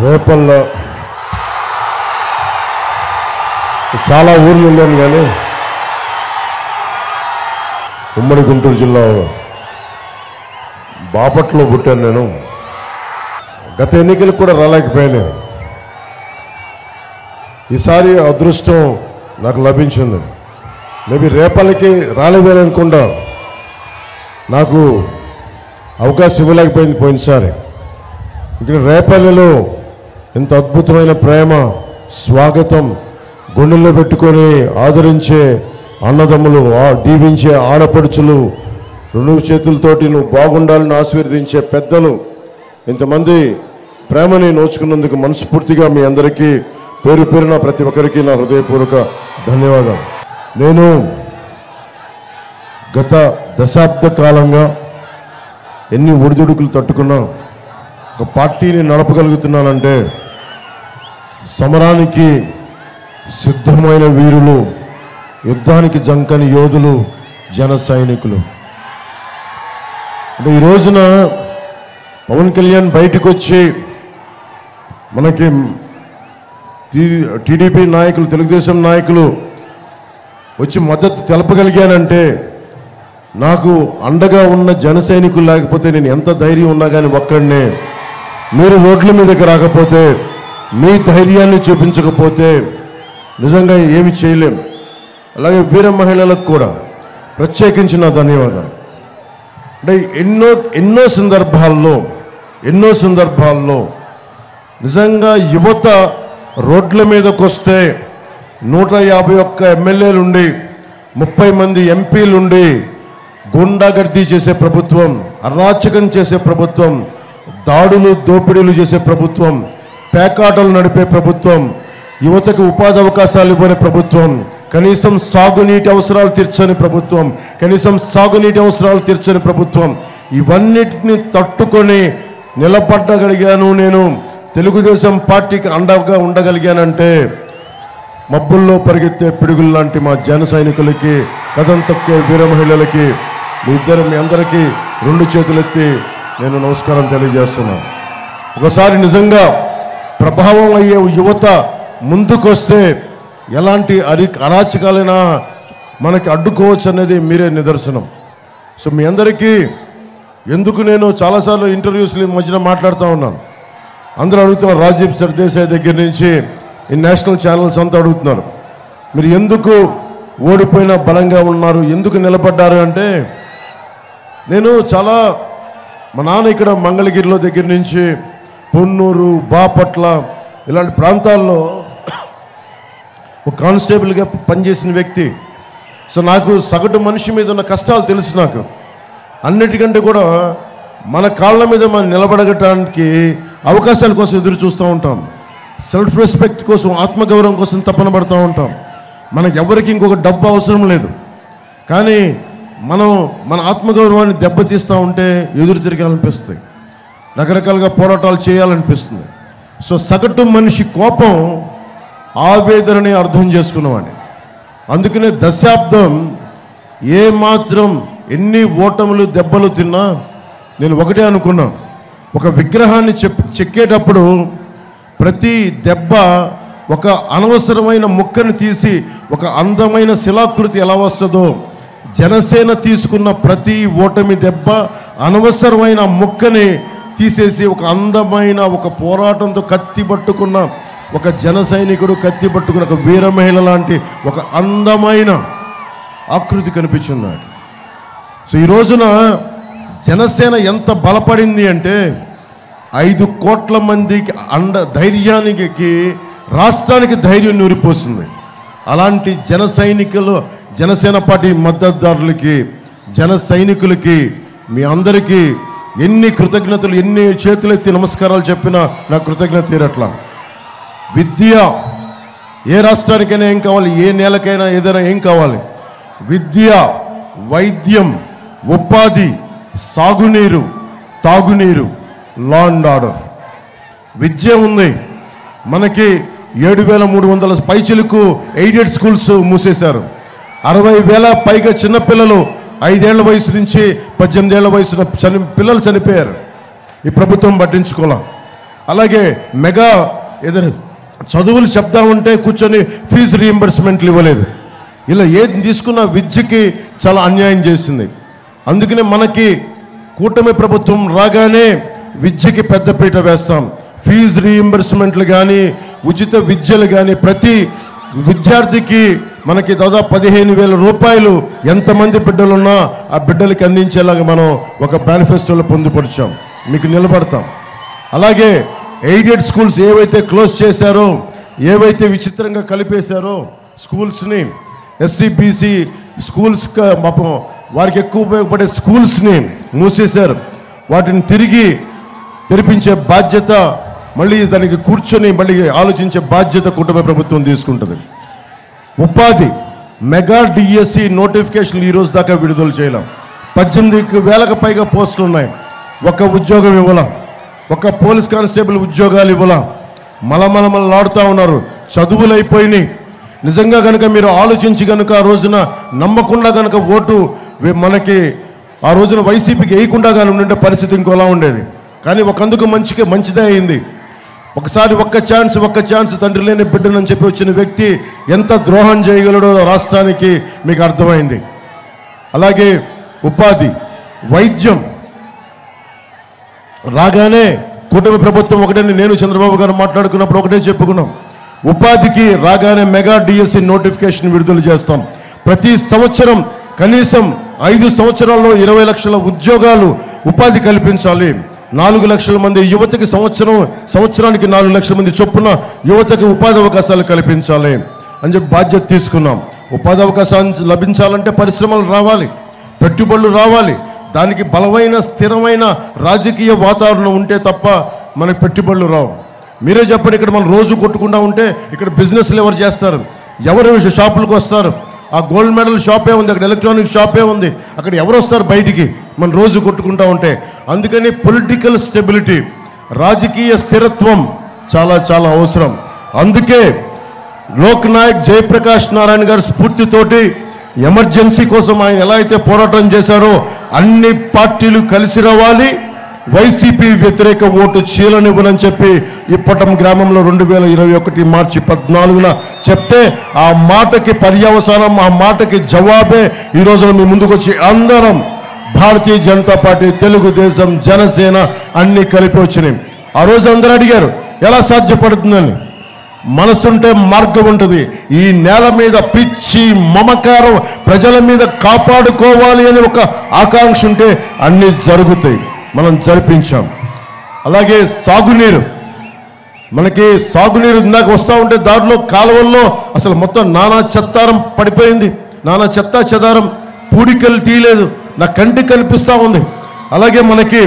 రేపల్లో చాలా ఊర్లు వెళ్ళాను, కానీ ఉమ్మడి గుంటూరు జిల్లా బాపట్లో పుట్టాను నేను. గత ఎన్నికలకు కూడా రాలేకపోయాను. ఈసారి అదృష్టం నాకు లభించింది. మేబీ రేపల్లకి రాలేదని అనుకుంటా, నాకు అవకాశం ఇవ్వలేకపోయింది పోయినసారి. ఇక్కడ రేపల్లిలో ఇంత అద్భుతమైన ప్రేమ, స్వాగతం, గుండెల్లో పెట్టుకొని ఆదరించే అన్నదమ్ములు, దీవించే ఆడపడుచులు, రెండు చేతులతోటి నువ్వు బాగుండాలని ఆశీర్వదించే పెద్దలు, ఇంతమంది ప్రేమని నోచుకున్నందుకు మనస్ఫూర్తిగా మీ అందరికీ పేరు పేరున ప్రతి ఒక్కరికి నా హృదయపూర్వక ధన్యవాదాలు. నేను గత దశాబ్ద కాలంగా ఎన్ని ఒడిదుడుకులు తట్టుకున్నా ఒక పార్టీని నడపగలుగుతున్నానంటే సమరానికి సిద్ధమైన వీరులు, యుద్ధానికి జంకని యోధులు, జన సైనికులు. అంటే ఈ రోజున పవన్ కళ్యాణ్ బయటకు వచ్చి మనకి టీడీపీ నాయకులు, తెలుగుదేశం నాయకులు వచ్చి మద్దతు తెలపగలిగానంటే నాకు అండగా ఉన్న జన సైనికులు లేకపోతే నేను ఎంత ధైర్యం ఉన్నా కానీ ఒక్కడనే. మీరు రోడ్ల మీదకి రాకపోతే, మీ ధైర్యాన్ని చూపించకపోతే నిజంగా ఏమి చేయలేం. అలాగే వీర మహిళలకు కూడా ప్రత్యేకించిన ధన్యవాదాలు. అంటే ఎన్నో సందర్భాల్లో నిజంగా యువత రోడ్ల మీదకి వస్తే 151 ఎమ్మెల్యేలుండి 30 మంది ఎంపీలుండి గుండాగర్దీ చేసే ప్రభుత్వం, అరాచకం చేసే ప్రభుత్వం, దాడులు దోపిడీలు చేసే ప్రభుత్వం, పేకాటలు నడిపే ప్రభుత్వం, యువతకు ఉపాధి అవకాశాలు ఇవ్వని ప్రభుత్వం, కనీసం సాగునీటి అవసరాలు తీర్చని ప్రభుత్వం, ఇవన్నిటిని తట్టుకొని నిలబడగలిగాను. నేను తెలుగుదేశం పార్టీకి అండగా ఉండగలిగానంటే మబ్బుల్లో పరిగెత్తే పిడుగులు లాంటి మా జన సైనికులకి, కథం తొక్కే వీర మహిళలకి, మీ అందరికీ 2 చేతులెత్తి నేను నమస్కారం తెలియజేస్తున్నాను. ఒకసారి నిజంగా ప్రభావం అయ్యే యువత ముందుకొస్తే ఎలాంటి అరాచకాలైనా మనకి అడ్డుకోవచ్చు అనేది మీరే నిదర్శనం. సో మీ అందరికీ ఎందుకు నేను చాలాసార్లు ఇంటర్వ్యూస్లో మధ్యన మాట్లాడుతూ ఉన్నాను. అందరూ అడుగుతున్నారు, రాజీవ్ సర్దేశాయ్ దగ్గర నుంచి ఈ నేషనల్ ఛానల్స్ అంతా అడుగుతున్నారు, మీరు ఎందుకు ఓడిపోయినా బలంగా ఉన్నారు, ఎందుకు నిలబడ్డారు అంటే, నేను చాలా మా నాన్న ఇక్కడ మంగళగిరిలో దగ్గర నుంచి పొన్నూరు, బాపట్ల ఇలాంటి ప్రాంతాల్లో ఒక కానిస్టేబుల్గా పనిచేసిన వ్యక్తి. సో నాకు సగటు మనిషి మీద ఉన్న కష్టాలు తెలుసు. నాకు అన్నిటికంటే కూడా మన కాళ్ళ మీద మనం నిలబడగటానికి అవకాశాల కోసం ఎదురు చూస్తూ ఉంటాం. సెల్ఫ్ రెస్పెక్ట్ కోసం, ఆత్మగౌరవం కోసం తపన పడుతూ ఉంటాం. మనకు ఎవరికి ఇంకొక డబ్బు అవసరం లేదు, కానీ మనం మన ఆత్మగౌరవాన్ని దెబ్బతీస్తూ ఉంటే ఎదురు తిరగాలనిపిస్తుంది, రకరకాలుగా పోరాటాలు చేయాలనిపిస్తుంది. సో సగటు మనిషి కోపం, ఆవేదనని అర్థం చేసుకున్నవాడిని. అందుకనే దశాబ్దం ఏమాత్రం ఎన్ని ఓటములు దెబ్బలు తిన్నా నేను ఒకటే అనుకున్నా, ఒక విగ్రహాన్ని చెక్కేటప్పుడు ప్రతి దెబ్బ ఒక అనవసరమైన ముక్కను తీసి ఒక అందమైన శిలాకృతి ఎలా వస్తుందో, జనసేన తీసుకున్న ప్రతి ఓటమి దెబ్బ అనవసరమైన ముక్కని తీసేసి ఒక అందమైన, ఒక పోరాటంతో కత్తి పట్టుకున్న ఒక జన సైనికుడు, కత్తి పట్టుకున్న ఒక వీర మహిళ లాంటి ఒక అందమైన ఆకృతి కనిపించింది. సో ఈ రోజున జనసేన ఎంత బలపడింది అంటే 5 కోట్ల మందికి ధైర్యానికి, రాష్ట్రానికి ధైర్యం నూరిపోతుంది. అలాంటి జనసేన పార్టీ మద్దతుదారులకి, జన సైనికులకి, మీ అందరికీ ఎన్ని కృతజ్ఞతలు, ఎన్ని చేతులెత్తి నమస్కారాలు చెప్పినా నా కృతజ్ఞత తీరట్లా. విద్య ఏ రాష్ట్రానికైనా ఏం కావాలి, ఏ నేలకైనా ఏదైనా ఏం కావాలి, విద్య, వైద్యం, ఉపాధి, సాగునీరు, తాగునీరు, లా అండ్ ఆర్డర్. విద్య ఉంది మనకి. 7,300 పైచిలకు ఎయిడెడ్ స్కూల్స్ మూసేశారు. 60,000 పైగా చిన్నపిల్లలు 5 ఏళ్ల వయసు నుంచి 18 ఏళ్ల వయసున పిల్లలు చనిపోయారు. ఈ ప్రభుత్వం పట్టించుకోలే. అలాగే మెగా ఏదైనా చదువులు చెప్దామంటే కూర్చొని ఫీజు రీయింబర్స్మెంట్లు ఇవ్వలేదు. ఇలా ఏది తీసుకున్న విద్యకి చాలా అన్యాయం చేసింది. అందుకనే మనకి కూటమి ప్రభుత్వం రాగానే విద్యకి పెద్దపీట వేస్తాం. ఫీజు రీయింబర్స్మెంట్లు కానీ ఉచిత విద్యలు కానీ ప్రతి విద్యార్థికి మనకి దాదాపు 15,000 రూపాయలు ఎంతమంది బిడ్డలున్నా ఆ బిడ్డలకి అందించేలాగా మనం ఒక మేనిఫెస్టోలో పొందుపరిచాం. మీకు నిలబడతాం. అలాగే ఎయిడెడ్ స్కూల్స్ ఏవైతే క్లోజ్ చేశారో, ఏవైతే విచిత్రంగా కలిపేశారో స్కూల్స్ని, ఎస్సీ బీసీ స్కూల్స్ వారికి ఎక్కువ ఉపయోగపడే స్కూల్స్ని మూసేశారు. వాటిని తిరిగి తెరిపించే బాధ్యత, మళ్ళీ దానికి కూర్చొని మళ్ళీ ఆలోచించే బాధ్యత కుటుంబ ప్రభుత్వం తీసుకుంటుంది. ఉపాధి మెగా డిఎస్సి నోటిఫికేషన్లు ఈరోజు దాకా విడుదల చేయలేం. 18,000కు పైగా పోస్టులు ఉన్నాయి. ఒక ఉద్యోగం ఇవ్వాల, ఒక పోలీస్ కానిస్టేబుల్ ఉద్యోగాలు ఇవ్వాల. మలమలమలాడుతూ ఉన్నారు. చదువులు అయిపోయినాయి. నిజంగా కనుక మీరు ఆలోచించి కనుక ఆ రోజున నమ్మకుండా కనుక ఓటు మనకి ఆ రోజున వైసీపీకి వేయకుండా కానీ ఉండే పరిస్థితి ఇంకోలా ఉండేది. కానీ ఒకందుకు మంచిదే అయింది. ఒకసారి ఒక్క ఛాన్స్ తండ్రి లేని బిడ్డనని చెప్పి వచ్చిన వ్యక్తి ఎంత ద్రోహం చేయగలడో రాష్ట్రానికి మీకు అర్థమైంది. అలాగే ఉపాధి, వైద్యం రాగానే కూటమి ప్రభుత్వం ఒకటని నేను చంద్రబాబు గారు మాట్లాడుకున్నప్పుడు ఒకటే చెప్పుకున్నాం. ఉపాధికి రాగానే మెగా డిఎస్సి నోటిఫికేషన్ విడుదల చేస్తాం. ప్రతి సంవత్సరం కనీసం 5 సంవత్సరాల్లో 20 లక్షల ఉద్యోగాలు ఉపాధి కల్పించాలి. 4 లక్షల మంది యువతకి సంవత్సరానికి 4 లక్షల మంది చొప్పున యువతకి ఉపాధి అవకాశాలు కల్పించాలి అని చెప్పి బాధ్యత తీసుకున్నాం. ఉపాధి అవకాశాలు లభించాలంటే పరిశ్రమలు రావాలి, పెట్టుబడులు రావాలి. దానికి బలమైన స్థిరమైన రాజకీయ వాతావరణం ఉంటే తప్ప మనకి పెట్టుబడులు రావు. మీరే చెప్పండి, ఇక్కడ మనం రోజు కొట్టుకుంటా ఉంటే ఇక్కడ బిజినెస్లు ఎవరు చేస్తారు? ఎవరు షాపులకు వస్తారు? ఆ గోల్డ్ మెడల్ షాపే ఉంది, అక్కడ ఎలక్ట్రానిక్ షాపే ఉంది, అక్కడ ఎవరు వస్తారు బయటికి మనం రోజు కొట్టుకుంటా ఉంటే? అందుకని పొలిటికల్ స్టెబిలిటీ, రాజకీయ స్థిరత్వం చాలా చాలా అవసరం. అందుకే లోక్ నాయక్ జయప్రకాష్ నారాయణ గారి స్ఫూర్తితోటి ఎమర్జెన్సీ కోసం ఆయన ఎలా అయితే పోరాటం చేశారో అన్ని పార్టీలు కలిసి రావాలి, వైసీపీ వ్యతిరేక ఓటు చీలనివ్వనని చెప్పి ఇప్పటం గ్రామంలో 2021 మార్చి 14న చెప్తే ఆ మాటకి పర్యవసానం, ఆ మాటకి జవాబే ఈ రోజున మీ ముందుకు వచ్చి అందరం భారతీయ జనతా పార్టీ, తెలుగుదేశం, జనసేన అన్ని కలిపి వచ్చినాయి. ఆ రోజు అందరూ అడిగారు ఎలా సాధ్యపడుతుందని. మనసుంటే మార్గం ఉంటుంది. ఈ నేల మీద పిచ్చి మమకారం ప్రజల మీద కాపాడుకోవాలి అని ఒక ఆకాంక్ష ఉంటే అన్నీ జరుగుతాయి. మనం జరిపించాం. అలాగే సాగునీరు, మనకి సాగునీరు ఇందాక వస్తూ ఉంటే దాంట్లో కాలువల్లో అసలు మొత్తం నానా చెత్తారం పడిపోయింది, నానా చెత్తా చెదారం, పూడికలు తీయలేదు, నా కంటికి కనిపిస్తూ ఉంది. అలాగే మనకి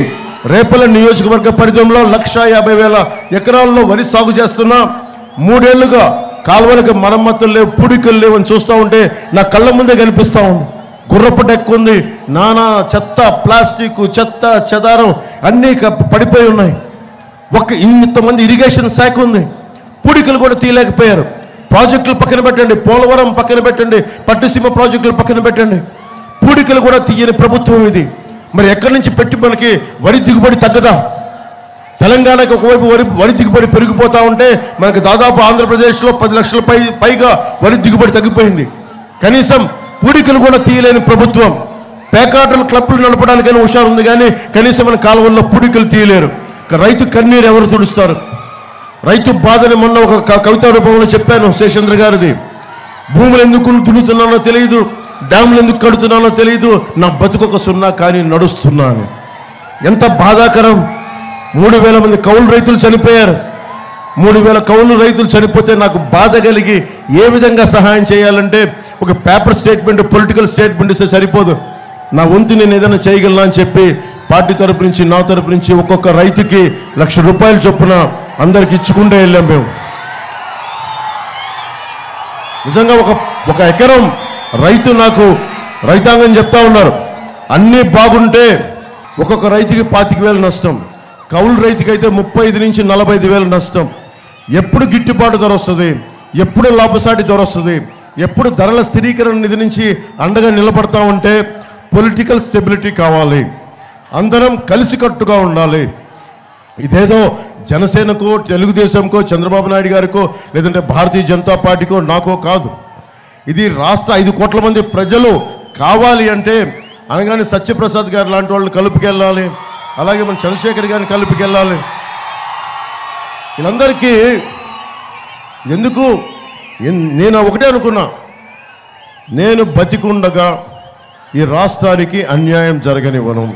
రేపల నియోజకవర్గ పరిధిలో 150,000 ఎకరాల్లో వరి సాగు చేస్తున్నా 3 ఏళ్లుగా కాలువలకు మరమ్మతులు లేవు, పూడికలు లేవు అని చూస్తూ ఉంటే నా కళ్ళ ముందే కనిపిస్తూ ఉంది. గుర్రపు డెక్కు ఉంది, నానా చెత్త, ప్లాస్టిక్, చెత్త చెదారం అన్నీ పడిపోయి ఉన్నాయి. ఇంతమంది ఇరిగేషన్ శాఖ ఉంది, పూడికలు కూడా తీయలేకపోయారు. ప్రాజెక్టులు పక్కన పెట్టండి, పోలవరం పక్కన పెట్టండి, పట్టుసీమ ప్రాజెక్టులు పక్కన పెట్టండి, పూడికలు కూడా తీయని ప్రభుత్వం ఇది. మరి ఎక్కడి నుంచి పెట్టి మనకి వరి దిగుబడి తగ్గదా? తెలంగాణకి ఒకవైపు వరి దిగుబడి పెరిగిపోతూ ఉంటే మనకి దాదాపు ఆంధ్రప్రదేశ్లో 10 లక్షల పైగా వరి దిగుబడి తగ్గిపోయింది. కనీసం పూడికలు కూడా తీయలేని ప్రభుత్వం. పేకాటలు క్లబ్లు నడపడానికైనా హుషారు ఉంది, కానీ కనీసం మన కాలువల్లో పూడికలు తీయలేరు. రైతు కన్నీరు ఎవరు తుడుస్తారు? రైతు బాధని మొన్న ఒక కవితా రూపంలో చెప్పాను, శేషేంద్ర గారిది. భూములు ఎందుకు దున్నుతున్నానో తెలియదు, డ్యాములు ఎందుకు కడుతున్నానో తెలియదు, నా బతుకొక సున్నా కానీ నడుస్తున్నాను. ఎంత బాధాకరం. 3,000 మంది కౌలు రైతులు చనిపోయారు. 3,000 కౌలు రైతులు చనిపోతే నాకు బాధ కలిగి ఏ విధంగా సహాయం చేయాలంటే ఒక పేపర్ స్టేట్మెంట్, పొలిటికల్ స్టేట్మెంట్ ఇస్తే సరిపోదు. నా వంతు నేను ఏదైనా చేయగలనా అని చెప్పి పార్టీ తరపు నుంచి, నా తరపు నుంచి ఒక్కొక్క రైతుకి 1,00,000 రూపాయలు చొప్పున అందరికి ఇచ్చుకుంటే వెళ్ళాం మేము. నిజంగా ఒక ఎకరం రైతు నాకు రైతాంగం చెప్తా ఉన్నారు, అన్నీ బాగుంటే ఒక్కొక్క రైతుకి 25,000 నష్టం, కౌలు రైతుకైతే 35,000 నుంచి 45,000 నష్టం. ఎప్పుడు గిట్టుబాటు ధర వస్తుంది? ఎప్పుడు లాభసాటి ధర వస్తుంది? ఎప్పుడు ధరల స్థిరీకరణ నిధి నుంచి అండగా నిలబడతా ఉంటే పొలిటికల్ స్టెబిలిటీ కావాలి, అందరం కలిసికట్టుగా ఉండాలి. ఇదేదో జనసేనకో, తెలుగుదేశంకో, చంద్రబాబు నాయుడు గారికో, లేదంటే భారతీయ జనతా పార్టీకో, నాకో కాదు. ఇది రాష్ట్ర 5 కోట్ల మంది ప్రజలు కావాలి అంటే అనగానే సత్యప్రసాద్ గారు లాంటి వాళ్ళు కలుపుకెళ్ళాలి, అలాగే మన చంద్రశేఖర్ గారిని కలుపుకెళ్ళాలి. వీళ్ళందరికీ ఎందుకు? నేను ఒకటే అనుకున్నా, నేను బతికుండగా ఈ రాష్ట్రానికి అన్యాయం జరగనివ్వను,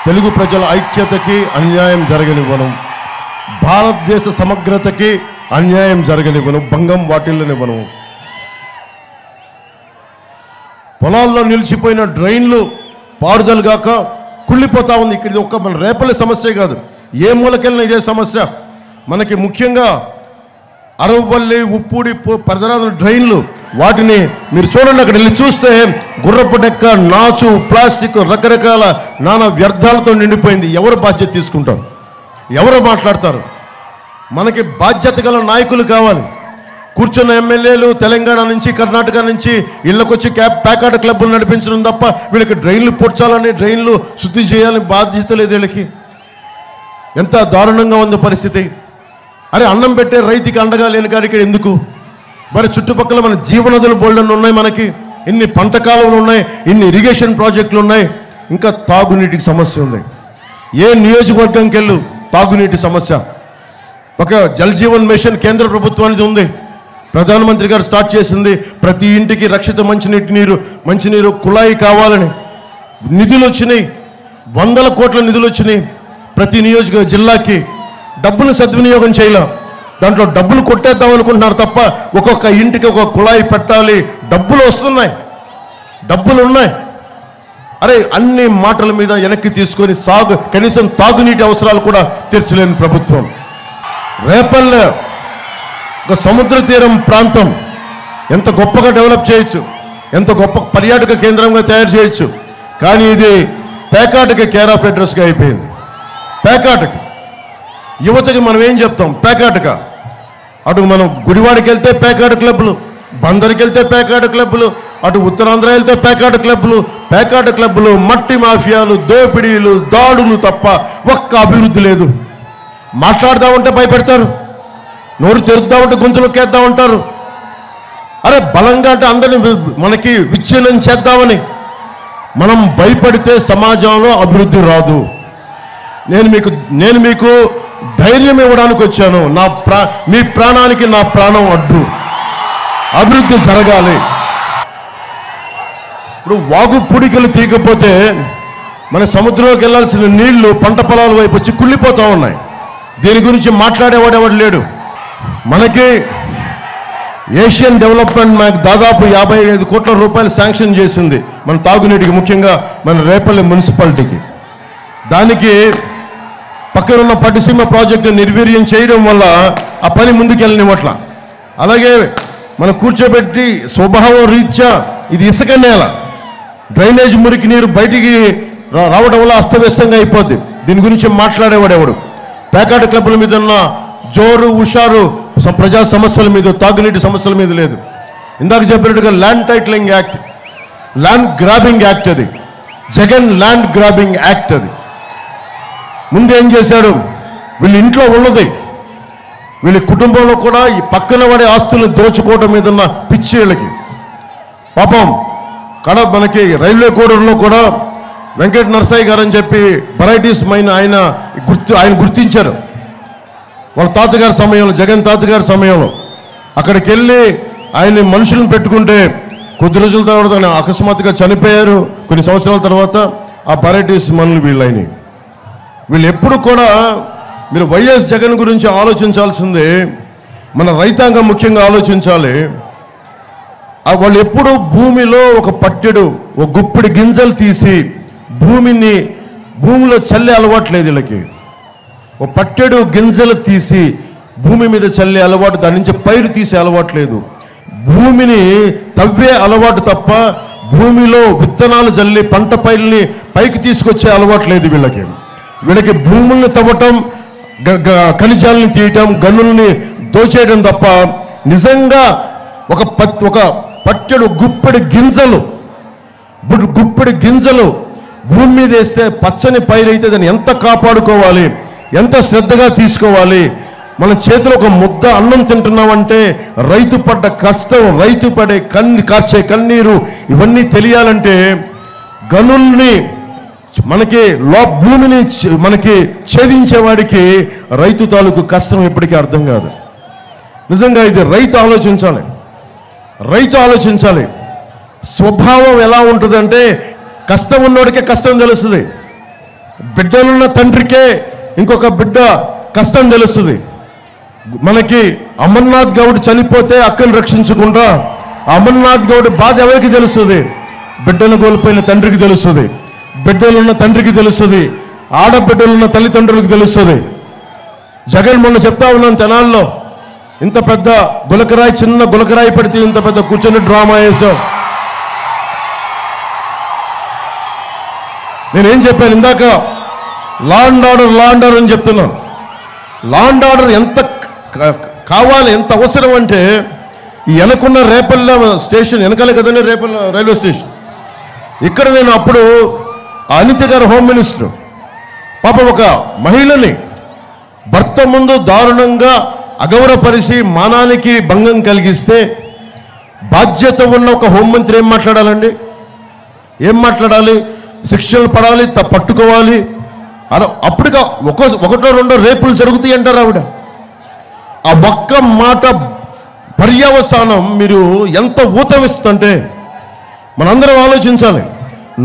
తెలుగు ప్రజల ఐక్యతకి అన్యాయం జరగనివ్వను, భారతదేశ సమగ్రతకి అన్యాయం జరగనివ్వను, భంగం వాటిల్లనివ్వను. పొలాల్లో నిలిచిపోయిన డ్రైన్లు పారుదల గాక కుళ్ళిపోతా ఉంది. ఇక్కడ ఒక్క మన రేపల్లి సమస్య కాదు, ఏ మూలకెళ్ళిన ఇదే సమస్య. మనకి ముఖ్యంగా అరవల్లి, ఉప్పూడి పరిసరాల డ్రైన్లు, వాటిని మీరు చూడండి, అక్కడ వెళ్ళి చూస్తే గుర్రపు డెక్క, నాచు, ప్లాస్టిక్, రకరకాల నానా వ్యర్థాలతో నిండిపోయింది. ఎవరు బాధ్యత తీసుకుంటారు? ఎవరు మాట్లాడతారు? మనకి బాధ్యత గల నాయకులు కావాలి. కూర్చున్న ఎమ్మెల్యేలు తెలంగాణ నుంచి, కర్ణాటక నుంచి ఇళ్ళకొచ్చి ప్యాకాట క్లబ్బులు నడిపించడం తప్ప వీళ్ళకి డ్రైన్లు పొడ్చాలని, డ్రైన్లు శుద్ధి చేయాలని బాధ్యత లేదు వీళ్ళకి. ఎంత దారుణంగా ఉంది పరిస్థితి. అరే, అన్నం పెట్టే రైతుకి అండగా లేని కాడికి ఎందుకు? మరి చుట్టుపక్కల మన జీవనదులు బోల్డన్ ఉన్నాయి, మనకి ఇన్ని పంట కాలువలు ఉన్నాయి, ఇన్ని ఇరిగేషన్ ప్రాజెక్టులు ఉన్నాయి, ఇంకా తాగునీటికి సమస్య ఉంది. ఏ నియోజకవర్గంకి వెళ్ళు తాగునీటి సమస్య. ఒక జల్ జీవన్ మిషన్ కేంద్ర ప్రభుత్వానికి ఉంది, ప్రధానమంత్రి గారు స్టార్ట్ చేసింది. ప్రతి ఇంటికి రక్షిత మంచినీరు కుళాయి కావాలని నిధులు వచ్చినాయి, 100 కోట్ల నిధులు వచ్చినాయి. ప్రతి నియోజక జిల్లాకి డబ్బులు సద్వినియోగం చేయాల, దాంట్లో డబ్బులు కొట్టేద్దాం అనుకుంటున్నారు తప్ప ఒక్కొక్క ఇంటికి ఒక కుళాయి పెట్టాలి. డబ్బులు వస్తున్నాయి, డబ్బులు ఉన్నాయి. అరే, అన్ని మాటల మీద వెనక్కి తీసుకొని కనీసం తాగునీటి అవసరాలు కూడా తీర్చలేని ప్రభుత్వం. రేపల్లె ఒక సముద్ర తీరం ప్రాంతం, ఎంత గొప్పగా డెవలప్ చేయొచ్చు, ఎంత గొప్ప పర్యాటక కేంద్రంగా తయారు చేయొచ్చు. కానీ ఇది పేకాటకి కేర్ ఆఫ్ అడ్రస్గా అయిపోయింది. పేకాటకి యువతకి మనం ఏం చెప్తాం? పేకాటక. అటు మనం గుడివాడికి వెళ్తే పేకాట క్లబ్లు, బందరికి వెళ్తే పేకాట క్లబ్లు, అటు ఉత్తరాంధ్ర వెళ్తే పేకాట క్లబ్లు, మట్టి మాఫియాలు, దోపిడీలు, దాడులు తప్ప ఒక్క అభివృద్ధి లేదు. మాట్లాడదామంటే భయపెడతారు, నోరు తెరుద్దామంటే గొంతులోకేద్దామంటారు. అరే, బలంగా అంటే అందరిని మనకి విచ్ఛిన్నం చేద్దామని. మనం భయపడితే సమాజంలో అభివృద్ధి రాదు. నేను మీకు ధైర్యం ఇవ్వడానికి వచ్చాను. మీ ప్రాణానికి నా ప్రాణం అడ్డు. అభివృద్ధి జరగాలి. ఇప్పుడు వాగు పుడికలు తీయకపోతే మన సముద్రంలోకి వెళ్ళాల్సిన నీళ్లు పంట పొలాల వైపు వచ్చి కుళ్ళిపోతూ ఉన్నాయి. దీని గురించి మాట్లాడేవాడెవడు లేడు. మనకి ఏషియన్ డెవలప్మెంట్ బ్యాంక్ దాదాపు 55 కోట్ల రూపాయలు శాంక్షన్ చేసింది మన తాగునీటికి, ముఖ్యంగా మన రేపల్లి మున్సిపాలిటీకి. దానికి పక్కనున్న పట్టిసీమ ప్రాజెక్టు నిర్వీర్యం చేయడం వల్ల ఆ పని ముందుకెళ్ళనివ్వట్ల. అలాగే మనం కూర్చోబెట్టి స్వభావం రీత్యా ఇది ఇసుక నేల, డ్రైనేజ్ మురికి నీరు బయటికి రావడం వల్ల అస్తవ్యస్తంగా అయిపోద్ది. దీని గురించి మాట్లాడేవాడెవడు? పేకాట క్లబ్ల మీద ఉన్న జోరు హుషారు ప్రజా సమస్యల మీద, తాగునీటి సమస్యల మీద లేదు. ఇందాక చెప్పినట్టుగా land titling act, land grabbing act, అది జగన్ ల్యాండ్ గ్రాబింగ్ యాక్ట్. అది ముందేం చేశాడు? వీళ్ళ ఇంట్లో ఉన్నది, వీళ్ళ కుటుంబంలో కూడా ఈ పక్కన పడే ఆస్తులను దోచుకోవడం మీద ఉన్న పిచ్చి వీళ్ళకి. పాపం మనకి రైల్వే కోడూరులో కూడా వెంకట నరసయ్య గారు అని చెప్పి వెరైటీస్ మైన ఆయన గుర్తించారు. వాళ్ళ తాతగారి సమయంలో, జగన్ తాతగారి సమయంలో అక్కడికి వెళ్ళి ఆయన్ని మనుషులను పెట్టుకుంటే కొద్ది రోజుల తర్వాత ఆయన అకస్మాత్తుగా చనిపోయారు. కొన్ని సంవత్సరాల తర్వాత ఆ వెరైటీస్ మనులు వీళ్ళైనాయి. వీళ్ళు ఎప్పుడు కూడా మీరు వైఎస్ జగన్ గురించి ఆలోచించాల్సిందే, మన రైతాంగం ముఖ్యంగా ఆలోచించాలి. వాళ్ళు ఎప్పుడు భూమిలో ఒక గుప్పిడి గింజలు తీసి భూమిలో చల్లే అలవాట్లేదు వీళ్ళకి. ఒక పట్టెడు గింజలు తీసి భూమి మీద చల్లే అలవాటు, దాని నుంచి పైరు తీసే అలవాటు లేదు. భూమిని తవ్వే అలవాటు తప్ప భూమిలో విత్తనాలు జల్లి పంట పైరుని పైకి తీసుకొచ్చే అలవాటు లేదు వీళ్ళకి. వీళ్ళకి భూముల్ని తవ్వటం, ఖనిజాలని తీయటం, గనుల్ని దోచేయడం తప్ప నిజంగా ఒక పట్టెడు గుప్పెడి గింజలు భూమి మీద వేస్తే పచ్చని పైరైతే దాన్ని ఎంత కాపాడుకోవాలి, ఎంత శ్రద్ధగా తీసుకోవాలి. మన చేతిలో ఒక ముద్ద అన్నం తింటున్నామంటే రైతు పడ్డ కష్టం, రైతు పడే కార్చే కన్నీరు ఇవన్నీ తెలియాలంటే గనుల్ని మనకి భూమిని మనకి ఛేదించేవాడికి రైతు తాలూకు కష్టం ఎప్పటికీ అర్థం కాదు. నిజంగా ఇది రైతు ఆలోచించాలి. స్వభావం ఎలా ఉంటుందంటే కష్టం ఉన్నోడికే కష్టం తెలుస్తుంది. బిడ్డలున్న తండ్రికే ఇంకొక బిడ్డ కష్టం తెలుస్తుంది. మనకి అమర్నాథ్ గౌడ్ చనిపోతే అక్కను రక్షించకుండా అమర్నాథ్ గౌడ్ బాధ ఎవరికి తెలుస్తుంది? బిడ్డను కోల్పోయిన తండ్రికి తెలుస్తుంది, బిడ్డలున్న తండ్రికి తెలుస్తుంది, ఆడబిడ్డలున్న తల్లిదండ్రులకు తెలుస్తుంది. జగన్ మొన్న చెప్తా ఉన్నాను, తెనాల్లో ఇంత పెద్ద గులకరాయి, చిన్న గులకరాయి పడితే ఇంత పెద్ద కూర్చొని డ్రామా వేసాం. నేనేం చెప్పాను ఇందాక? లా అండ్ ఆర్డర్ అని చెప్తున్నాను. లా అండ్ ఆర్డర్ ఎంత కావాలి, ఎంత అవసరం అంటే ఈ వెనకున్న రేపల్ల స్టేషన్ వెనకాలే కదండి, రేపల్ల రైల్వే స్టేషన్. ఇక్కడ నేను అప్పుడు అనిత గారు హోమ్ మినిస్టర్ పాపం ఒక మహిళని భర్త ముందు దారుణంగా అగౌరవపరిచి మానానికి భంగం కలిగిస్తే బాధ్యత ఉన్న ఒక హోంమంత్రి ఏం మాట్లాడాలండి? ఏం మాట్లాడాలి? శిక్షలు పడాలి, పట్టుకోవాలి. అప్పటిగా ఒకటో రెండో రేపులు జరుగుతాయి అంటారు ఆవిడ. ఆ ఒక్క మాట పర్యవసానం మీరు ఎంత ఊతమిస్తుంటే మనందరం ఆలోచించాలి.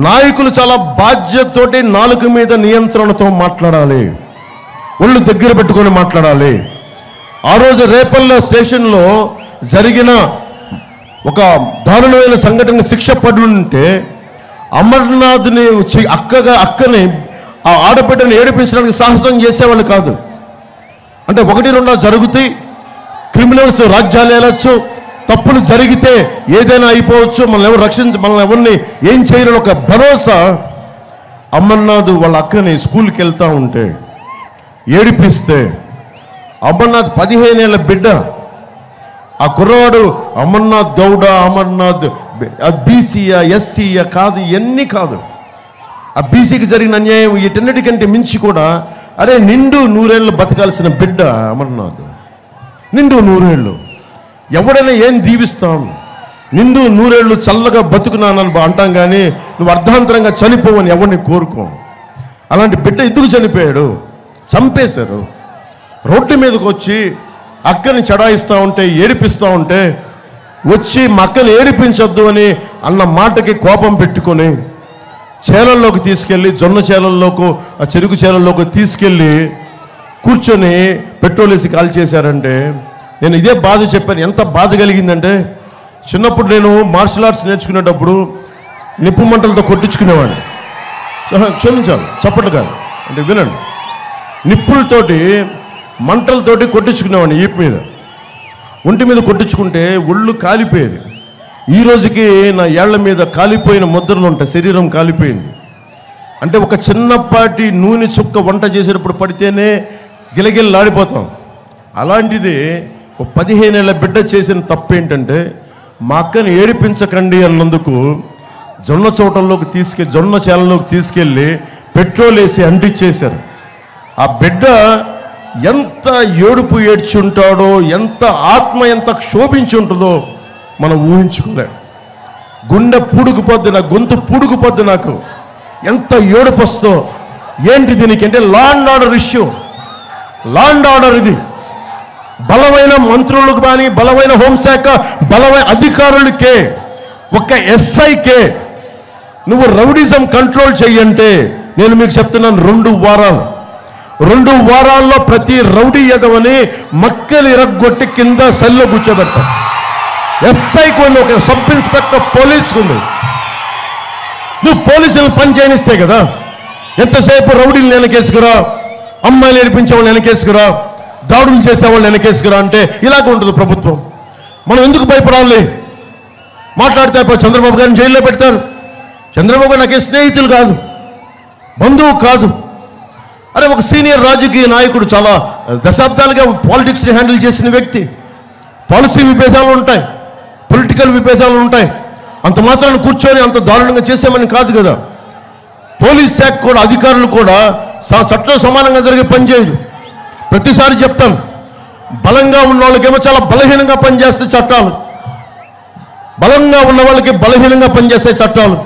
నాయకులు చాలా బాధ్యతతోటి నాలుక మీద నియంత్రణతో మాట్లాడాలి, ఒళ్ళు దగ్గర పెట్టుకొని మాట్లాడాలి. ఆ రోజు రేపల్ల స్టేషన్లో జరిగిన ఒక దారుణమైన సంఘటన శిక్ష పడి ఉంటే అమర్నాథ్ని అక్కని ఆ ఆడబిడ్డని ఏడిపించడానికి సాహసం చేసేవాళ్ళు కాదు. అంటే ఒకటి రెండో జరుగుతాయి, క్రిమినల్స్ రాజ్యాలు వెళ్ళొచ్చు, తప్పులు జరిగితే ఏదైనా అయిపోవచ్చు, మనల్ని ఎవరిని ఏం చేయలేని ఒక భరోసా. అమర్నాథ్ వాళ్ళ అక్కని స్కూల్కి వెళ్తూ ఉంటే ఏడిపిస్తే అమర్నాథ్ 15 ఏళ్ళ బిడ్డ, ఆ కుర్రవాడు అమర్నాథ్ గౌడ, అమర్నాథ్ బీసీయా ఎస్సీయా కాదు, ఇవన్నీ కాదు. ఆ బీసీకి జరిగిన అన్యాయం వీటన్నిటికంటే మించి కూడా అరే నిండు 100 ఏళ్ళు బతకాల్సిన బిడ్డ అమర్నాథ్. నిండు 100 ఏళ్ళు ఎవడైనా ఏం దీవిస్తాం? నిండు 100 ఏళ్ళు చల్లగా బతుకున్నానని అంటాం, కానీ నువ్వు అర్ధాంతరంగా చనిపోవని ఎవరిని కోరుకోం. అలాంటి బిడ్డ ఎందుకు చనిపోయాడు? చంపేశారు. రోడ్డు మీదకి వచ్చి అక్కని చడాయిస్తూ ఉంటే, ఏడిపిస్తూ ఉంటే వచ్చి మా అక్కని ఏడిపించొద్దు అని అన్న మాటకి కోపం పెట్టుకొని చేలల్లోకి తీసుకెళ్ళి, జొన్న చేలల్లోకి, ఆ చెరుకు చేలల్లోకి తీసుకెళ్ళి కూర్చొని పెట్రోల్ వేసి కాల్ చేశారంటే నేను ఇదే బాధ చెప్పాను. ఎంత బాధ కలిగిందంటే చిన్నప్పుడు నేను మార్షల్ ఆర్ట్స్ నేర్చుకునేటప్పుడు నిప్పు మంటలతో కొట్టించుకునేవాడిని. క్షమించాలి చప్పట్లు కాదు అంటే వినండి, నిప్పులతోటి మంటలతోటి కొట్టించుకునేవాడిని. ఈపు మీద, ఒంటి మీద కొట్టించుకుంటే ఒళ్ళు కాలిపోయేది. ఈ రోజుకి నా ఏళ్ల మీద కాలిపోయిన ముద్రలు ఉంటాయి, శరీరం కాలిపోయింది. అంటే ఒక చిన్నపాటి నూనె చుక్క వంట చేసేటప్పుడు పడితేనే గిలగిల్లాడిపోతాం. అలాంటిది ఒక 15 ఏళ్ళ బిడ్డ చేసిన తప్పు ఏంటంటే మా అక్కని ఏడిపించకండి అన్నందుకు జొన్న చేలలోకి తీసుకెళ్ళి పెట్రోల్ వేసి అంటించేశారు. ఆ బిడ్డ ఎంత ఏడుపు ఏడ్చుంటాడో, ఎంత ఆత్మ ఎంత క్షోభించి ఉంటుందో మనం ఊహించుకోలేం. గుండె పూడుకుపోద్ది, నా గొంతు పూడుకుపోద్ది. నాకు ఎంత ఏడుపు వస్తో. ఏంటి దీనికి అంటే law and order issue. Law and order ఇది బలమైన మంత్రులకు కానీ, బలమైన హోంశాఖ బలమైన అధికారులకే, ఒక ఎస్ఐకే నువ్వు రౌడిజం కంట్రోల్ చెయ్యంటే నేను మీకు చెప్తున్నాను 2 వారాల్లో ప్రతి రౌడీ ఎదవని మక్కలు ఇరగ్గొట్టి కింద సెల్లో కూర్చోబెడతాం. ఎస్ఐకి ఉంది, ఒక సబ్ ఇన్స్పెక్టర్ పోలీసుకు ఉంది. నువ్వు పోలీసులను పని చేయనిస్తే కదా. ఎంతసేపు రౌడీలు వెనకేసుకురా, అమ్మాయిలు ఏడిపించేవాళ్ళు వెనకేసుకురా, దాడులు చేసేవాళ్ళు వెనకేసుకురా అంటే ఇలాగ ఉంటుంది ప్రభుత్వం. మనం ఎందుకు భయపడాలి? మాట్లాడితే చంద్రబాబు గారిని జైల్లో పెడతారు. చంద్రబాబు గారు నాకే స్నేహితులు కాదు, బంధువు కాదు. అరే ఒక సీనియర్ రాజకీయ నాయకుడు, చాలా దశాబ్దాలుగా పాలిటిక్స్ని హ్యాండిల్ చేసిన వ్యక్తి. పాలసీ విభేదాలు ఉంటాయి, పొలిటికల్ విభేదాలు ఉంటాయి. అంత మాత్రాన్ని కూర్చొని అంత దారుణంగా చేసామని కాదు కదా. పోలీస్ శాఖ కూడా అధికారులు కూడా చట్టం సమానంగా జరిగే పని చేయదు. ప్రతిసారి చెప్తాను, బలంగా ఉన్న వాళ్ళకేమో చాలా బలహీనంగా పనిచేస్తే చట్టాలు, బలంగా ఉన్న వాళ్ళకి బలహీనంగా పనిచేస్తే చట్టాలు,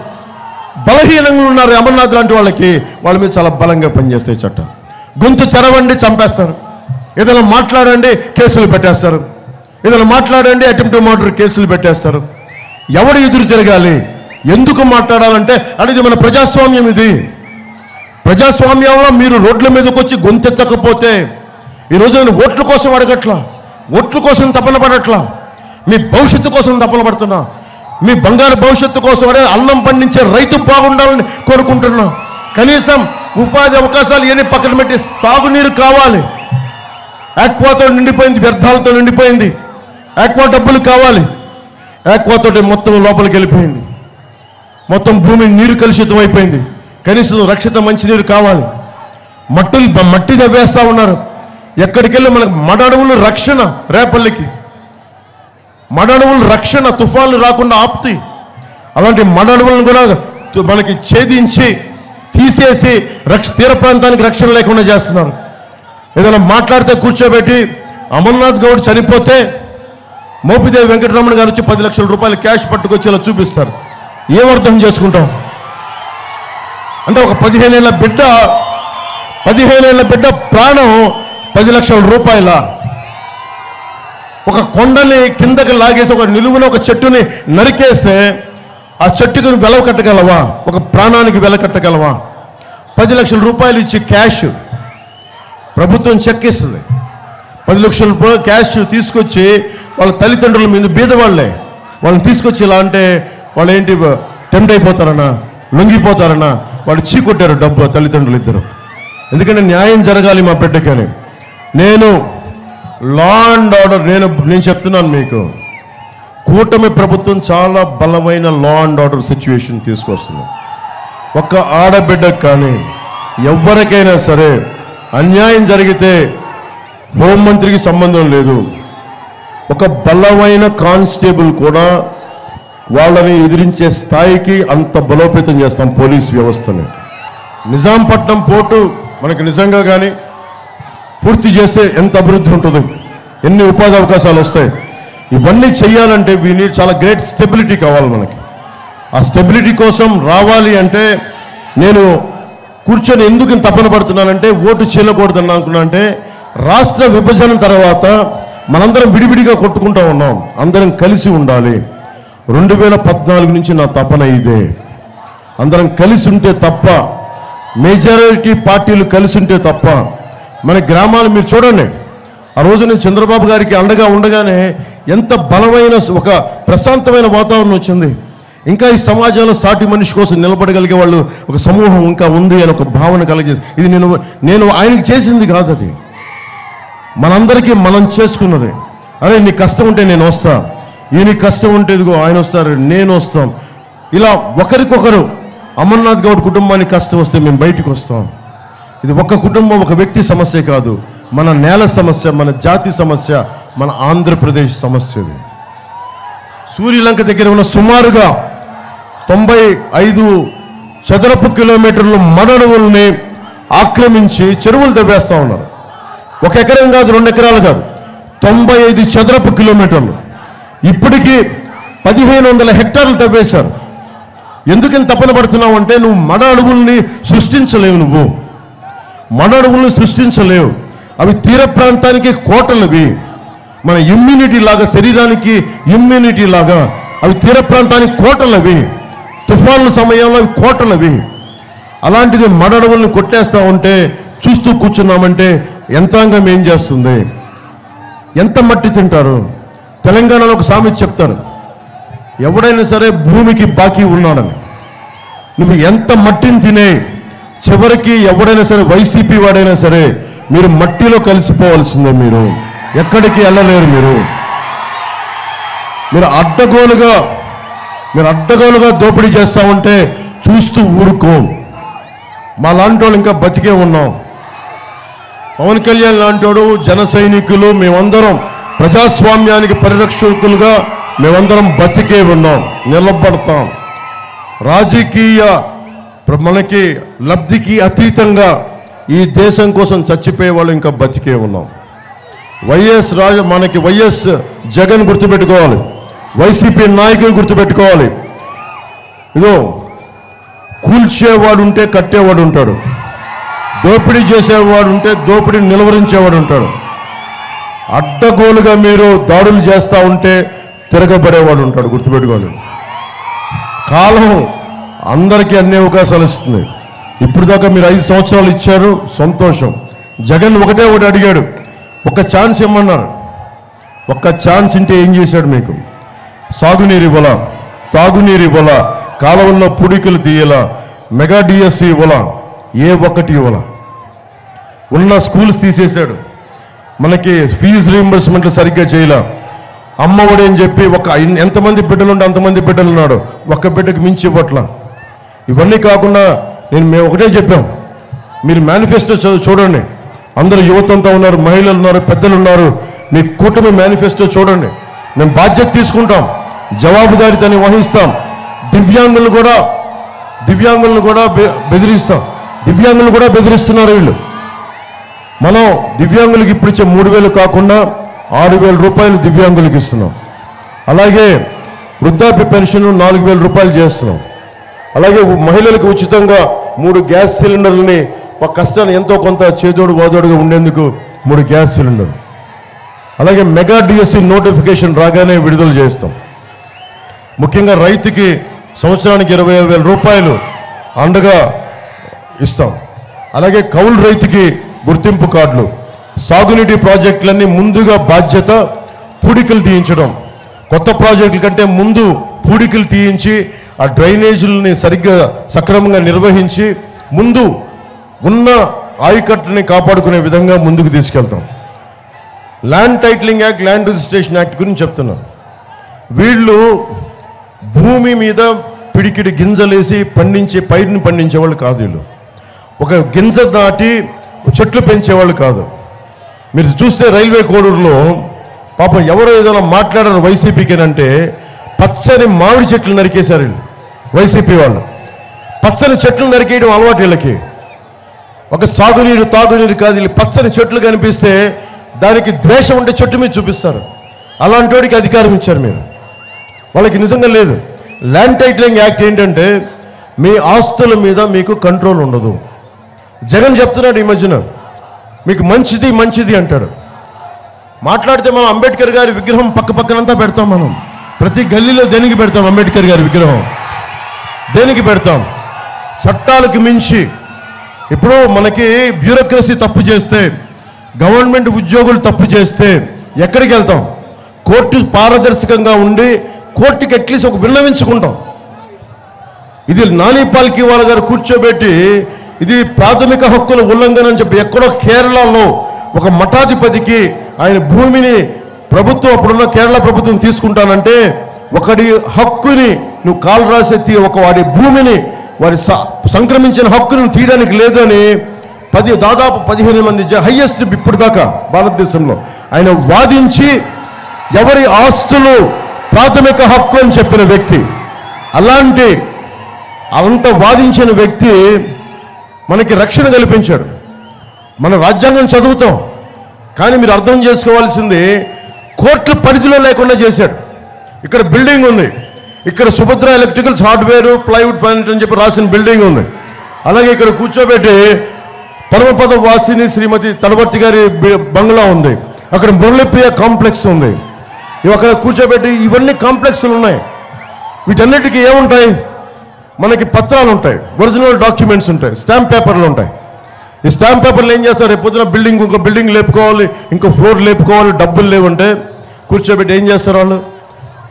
బలహీనంగా ఉన్నారు అమర్నాథ్ లాంటి వాళ్ళ మీద చాలా బలంగా పనిచేస్తాయి చట్టాలు. గొంతు తెరవండి చంపేస్తారు, ఏదైనా మాట్లాడండి కేసులు పెట్టేస్తారు, ఏదైనా మాట్లాడండి అటెంప్ట్ మర్డర్ కేసులు పెట్టేస్తారు. ఎవడు ఎదురు తిరగాలి, ఎందుకు మాట్లాడాలంటే అనేది మన ప్రజాస్వామ్యం. ఇది ప్రజాస్వామ్యంలో మీరు రోడ్ల మీదకి వచ్చి గొంతెత్తకపోతే ఈరోజు నేను ఓట్ల కోసం అడగట్లా, ఓట్ల కోసం తపన పడట్లా, మీ భవిష్యత్తు కోసం తపన పడుతున్నా, మీ బంగారు భవిష్యత్తు కోసం అదే అన్నం పండించే రైతు బాగుండాలని కోరుకుంటున్నా. కనీసం ఉపాధి అవకాశాలు ఏమి పక్కన పెట్టి తాగునీరు కావాలి. ఆక్వాతో నిండిపోయింది, వ్యర్థాలతో నిండిపోయింది. ఆక్వా డబ్బులు కావాలి, ఆక్వాతో మొత్తం లోపలికి వెళ్ళిపోయింది, మొత్తం భూమి నీరు కలుషితం అయిపోయింది. కనీసం రక్షిత మంచినీరు కావాలి. మట్టి దవ్వేస్తూ ఉన్నారు. ఎక్కడికెళ్ళి మనకు మడడవులు రక్షణ, రేపల్లికి మడడవులు రక్షణ, తుఫాన్లు రాకుండా ఆపుతాయి. అలాంటి మడడవులను కూడా మనకి ఛేదించి తీసేసి తీర ప్రాంతానికి రక్షణ లేకుండా చేస్తున్నారు. ఏదైనా మాట్లాడితే కూర్చోబెట్టి అమర్నాథ్ గౌడ్ చనిపోతే మోపిదేవి వెంకటరమణ గారు వచ్చి 10 లక్షల రూపాయలు క్యాష్ పట్టుకొచ్చేలా చూపిస్తారు. ఏమర్థం చేసుకుంటాం అంటే ఒక 15 ఏళ్ళ బిడ్డ ప్రాణం 10 లక్షల రూపాయల. ఒక కొండని కిందకి లాగేసి ఒక నిలువున ఒక చెట్టుని నరికేస్తే ఆ చెట్టుకు వెల కట్టగలవా? ఒక ప్రాణానికి వెల కట్టగలవా? 10 లక్షల రూపాయలు ఇచ్చి క్యాష్ ప్రభుత్వం చెక్ ఇస్తుంది. 10 లక్షల రూపాయలు క్యాష్ తీసుకొచ్చి వాళ్ళ తల్లిదండ్రుల మీద బీదవాళ్లే వాళ్ళని తీసుకొచ్చి ఇలా అంటే వాళ్ళు ఏంటి టెంప్ట్ అయిపోతారన్నా, లొంగిపోతారన్నా వాళ్ళు చీకొట్టారు డబ్బు తల్లిదండ్రులు ఇద్దరు. ఎందుకంటే న్యాయం జరగాలి మా బిడ్డకని. నేను లా అండ్ ఆర్డర్ నేను చెప్తున్నాను మీకు, కూటమి ప్రభుత్వం చాలా బలమైన లా అండ్ ఆర్డర్ సిచ్యువేషన్ తీసుకొస్తుంది. ఒక్క ఆడబిడ్డకు కానీ ఎవరికైనా సరే అన్యాయం జరిగితే హోంమంత్రికి సంబంధం లేదు, ఒక బలమైన కానిస్టేబుల్ కూడా వాళ్ళని ఎదిరించే స్థాయికి అంత బలోపేతం చేస్తాం పోలీస్ వ్యవస్థని. నిజాంపట్నం పోర్టు మనకి నిజంగా కానీ పూర్తి చేస్తే ఎంత అభివృద్ధి ఉంటుంది, ఎన్ని ఉపాధి అవకాశాలు వస్తాయి. ఇవన్నీ చేయాలంటే చాలా గ్రేట్ స్టెబిలిటీ కావాలి మనకి. ఆ స్టెబిలిటీ కోసం రావాలి అంటే నేను కూర్చొని ఎందుకు తపన పడుతున్నానంటే ఓటు చేయకూడదని అనుకున్నా. అంటే రాష్ట్ర విభజన తర్వాత మనందరం విడివిడిగా కొట్టుకుంటూ ఉన్నాం, అందరం కలిసి ఉండాలి. 2014 నుంచి నా తపన ఇదే. అందరం కలిసి ఉంటే తప్ప, మెజారిటీ పార్టీలు కలిసి ఉంటే తప్ప మన గ్రామాలు మీరు చూడండి. ఆ రోజు నేను చంద్రబాబు గారికి అండగా ఉండగానే ఎంత బలమైన ఒక ప్రశాంతమైన వాతావరణం వచ్చింది. ఇంకా ఈ సమాజంలో సాటి మనిషి కోసం నిలబడగలిగే వాళ్ళు ఒక సమూహం ఇంకా ఉంది అని ఒక భావన కలిగేది. ఇది నేను ఆయనకి చేసింది కాదు, అది మనందరికీ మనం చేసుకున్నది. అరే నీ కష్టం ఉంటే నేను వస్తా, ఈయన కష్టం ఉంటే ఇదిగో ఆయన వస్తారు, నేను వస్తాం. ఇలా ఒకరికొకరు. అమర్నాథ్ గౌడ్ కుటుంబానికి కష్టం వస్తే మేము బయటకు వస్తాం. ఇది ఒక కుటుంబం, ఒక వ్యక్తి సమస్య కాదు, మన నేల సమస్య, మన జాతి సమస్య, మన ఆంధ్రప్రదేశ్ సమస్య. ఇది సూర్యలంక దగ్గర ఉన్న సుమారుగా 95 చదరపు కిలోమీటర్లు మడడవుల్ని ఆక్రమించి చెరువులు తవ్వేస్తూ ఉన్నారు. 1 ఎకరం కాదు, 2 ఎకరాలు కాదు, 95 చదరపు కిలోమీటర్లు. ఇప్పటికీ 1500 హెక్టార్లు తవ్వేశారు. ఎందుకని తపన పడుతున్నావు అంటే నువ్వు మడ అడవుల్ని సృష్టించలేవు, నువ్వు మడ అడవుల్ని సృష్టించలేవు. అవి తీర ప్రాంతానికి కోటలవి, మన ఇమ్యూనిటీ లాగా, శరీరానికి ఇమ్యూనిటీ లాగా అవి తీర ప్రాంతానికి కోటలవి. తుఫాన్ల సమయంలో అవి కోటలవి. అలాంటిది మడ అడవుల్ని కొట్టేస్తూ ఉంటే చూస్తూ కూర్చున్నామంటే యంత్రాంగం ఏం చేస్తుంది? ఎంత మట్టి తింటారు? తెలంగాణలో ఒక సామెత చెప్తారు, ఎవడైనా సరే భూమికి బాకీ ఉన్నాడని. నువ్వు ఎంత మట్టిని తినే చివరికి ఎవడైనా సరే, వైసీపీ వాడైనా సరే, మీరు మట్టిలో కలిసిపోవాల్సిందే. మీరు ఎక్కడికి వెళ్ళలేరు. మీరు అడ్డగోలుగా దోపిడీ చేస్తూ ఉంటే చూస్తూ ఊరుకో. మా లాంటి వాళ్ళు ఇంకా బతికే ఉన్నాం. పవన్ కళ్యాణ్ లాంటి జన సైనికులు మేమందరం ప్రజాస్వామ్యానికి పరిరక్షకులుగా మేమందరం బతికే ఉన్నాం, నిలబడతాం. రాజకీయ మనకి లబ్ధికి అతీతంగా ఈ దేశం కోసం చచ్చిపోయే వాళ్ళు ఇంకా బతికే ఉన్నాం. మనకి వైఎస్ జగన్ గుర్తుపెట్టుకోవాలి, వైసీపీ నాయకులు గుర్తుపెట్టుకోవాలి. ఇదో కూల్చేవాడు ఉంటే కట్టేవాడు ఉంటాడు, దోపిడీ చేసేవాడు ఉంటే దోపిడీని నిలువరించేవాడు ఉంటాడు. అడ్డగోలుగా మీరు దాడులు చేస్తూ ఉంటే తిరగబడేవాడు ఉంటాడు. గుర్తుపెట్టుకోవాలి. కాలం అందరికీ అన్ని అవకాశాలు ఇస్తుంది. ఇప్పుడు దాకా మీరు 5 సంవత్సరాలు ఇచ్చారు, సంతోషం. జగన్ ఒకటే అడిగాడు, ఒక ఛాన్స్ ఇమ్మన్నారు. ఒక్క ఛాన్స్ ఇంటే ఏం చేశాడు? మీకు సాగునీరు ఇవ్వాలా, తాగునీరు ఇవ్వాలా, కాలువల్లో పుడికలు తీయాలా, మెగా డిఎస్సి ఇవ్వాలా, ఏ ఒక్కటి ఇవ్వాలా. ఉన్న స్కూల్స్ తీసేశాడు, మనకి ఫీజు రీయింబర్స్మెంట్లు సరిగ్గా చేయాల, అమ్మఒడి అని చెప్పి ఎంతమంది బిడ్డలు ఉంటే అంతమంది బిడ్డలు ఉన్నాడు, ఒక్క బిడ్డకు మించి ఇవ్వట్లా. ఇవన్నీ కాకుండా మేము ఒకటే చెప్పాం, మీరు మేనిఫెస్టో చూడండి. అందరూ యువతంతా ఉన్నారు, మహిళలు ఉన్నారు, పెద్దలు ఉన్నారు. మీ కూటమి మేనిఫెస్టో చూడండి. మేము బాధ్యత తీసుకుంటాం, జవాబుదారీతని వహిస్తాం. దివ్యాంగులను కూడా బెదిరిస్తాం. దివ్యాంగులు కూడా బెదిరిస్తున్నారు వీళ్ళు. మనం దివ్యాంగులకు ఇప్పుడు ఇచ్చే 3,000 కాకుండా 6,000 రూపాయలు దివ్యాంగులకు ఇస్తున్నాం. అలాగే వృద్ధాప్య పెన్షన్ 4,000 రూపాయలు చేస్తున్నాం. అలాగే మహిళలకు ఉచితంగా 3 గ్యాస్ సిలిండర్లని ఒక కష్టాన్ని ఎంతో కొంత చేదోడు వాదోడుగా ఉండేందుకు 3 గ్యాస్ సిలిండర్లు. అలాగే మెగా డిఎస్సి నోటిఫికేషన్ రాగానే విడుదల చేస్తాం. ముఖ్యంగా రైతుకి సంవత్సరానికి 25,000 రూపాయలు అండగా ఇస్తాం. అలాగే కౌలు రైతుకి గుర్తింపు కార్డులు, సాగునీటి ప్రాజెక్టులన్నీ ముందుగా బాధ్యత పూడికలు తీయించడం. కొత్త ప్రాజెక్టుల కంటే ముందు పూడికలు తీయించి ఆ డ్రైనేజీలని సరిగ్గా సక్రమంగా నిర్వహించి ముందు ఉన్న ఆయకట్టుని కాపాడుకునే విధంగా ముందుకు తీసుకెళ్తాం. Land titling act, land registration act గురించి చెప్తున్నాను. వీళ్ళు భూమి మీద పిడికిడి గింజలేసి పైరుని పండించేవాళ్ళు కాదు. వీళ్ళు ఒక గింజ దాటి చెట్లు పెంచేవాళ్ళు కాదు. మీరు చూస్తే రైల్వే కోడూరులో పాపం ఎవరో ఏదైనా మాట్లాడారు వైసీపీకేనంటే పచ్చని మామిడి చెట్లు నరికేశారు వీళ్ళు. వైసీపీ వాళ్ళు పచ్చని చెట్లు నరికేయడం అలవాటు వీళ్ళకి. ఒక సాగునీరు తాగునీరు కాదు, వీళ్ళు పచ్చని చెట్లు కనిపిస్తే దానికి ద్వేషం ఉంటే చెట్టు మీద చూపిస్తారు. అలాంటి వాడికి అధికారం ఇచ్చారు మీరు, వాళ్ళకి నిజంగా లేదు. ల్యాండ్ టైటిలింగ్ యాక్ట్ ఏంటంటే మీ ఆస్తుల మీద మీకు కంట్రోల్ ఉండదు. జగన్ చెప్తున్నాడు ఈ మధ్యన మీకు మంచిది అంటాడు. మాట్లాడితే మనం అంబేద్కర్ గారి విగ్రహం పక్కనంతా పెడతాం. మనం ప్రతి గల్లీలో దేనికి పెడతాం? అంబేద్కర్ గారి విగ్రహం దేనికి పెడతాం? చట్టాలకు మించి ఇప్పుడు మనకి బ్యూరోక్రసీ తప్పు చేస్తే, గవర్నమెంట్ ఉద్యోగులు తప్పు చేస్తే ఎక్కడికి వెళ్తాం? కోర్టు పారదర్శకంగా ఉండి కోర్టుకి అట్లీస్ట్ ఒక విన్నవించుకుంటాం. ఇది నాని పాల్కీవాలా గారు కూర్చోబెట్టి ఇది ప్రాథమిక హక్కుల ఉల్లంఘన అని చెప్పి ఎక్కడో కేరళలో ఒక మఠాధిపతికి ఆయన భూమిని ప్రభుత్వం, అప్పుడున్న కేరళ ప్రభుత్వం తీసుకుంటానంటే ఒకడి హక్కుని నువ్వు కాలు రాసెత్తి వాడి భూమిని వారి సంక్రమించిన హక్కును తీయడానికి లేదని దాదాపు 15 మంది హైయెస్ట్ ఇప్పుడు దాకా భారతదేశంలో ఆయన వాదించి ఎవరి ఆస్తులు ప్రాథమిక హక్కు అని చెప్పిన వ్యక్తి. అలాంటి అంత వాదించిన వ్యక్తి మనకి రక్షణ కల్పించాడు. మన రాజ్యాంగం చదువుతాం, కానీ మీరు అర్థం చేసుకోవాల్సింది కోర్టు పరిధిలో లేకుండా చేశాడు. ఇక్కడ బిల్డింగ్ ఉంది, ఇక్కడ Subhadra electricals hardware plywood furniture అని చెప్పి రాసిన బిల్డింగ్ ఉంది. అలాగే ఇక్కడ కూర్చోబెట్టి పరమపద వాసిని శ్రీమతి తలవర్తి గారి బంగ్లా ఉంది, అక్కడ మురళీప్రియ కాంప్లెక్స్ ఉంది. ఇవి అక్కడ కూర్చోబెట్టి ఇవన్నీ కాంప్లెక్స్లు ఉన్నాయి. వీటన్నిటికీ ఏముంటాయి? మనకి పత్రాలు ఉంటాయి, ఒరిజినల్ డాక్యుమెంట్స్ ఉంటాయి, స్టాంప్ పేపర్లు ఉంటాయి. ఈ స్టాంప్ పేపర్లు ఏం చేస్తారు? రేపు పొద్దున ఇంకో బిల్డింగ్ లేపుకోవాలి, ఇంకో ఫ్లోర్ లేపుకోవాలి, డబ్బులు లేవంటే కూర్చోబెట్టి ఏం చేస్తారు?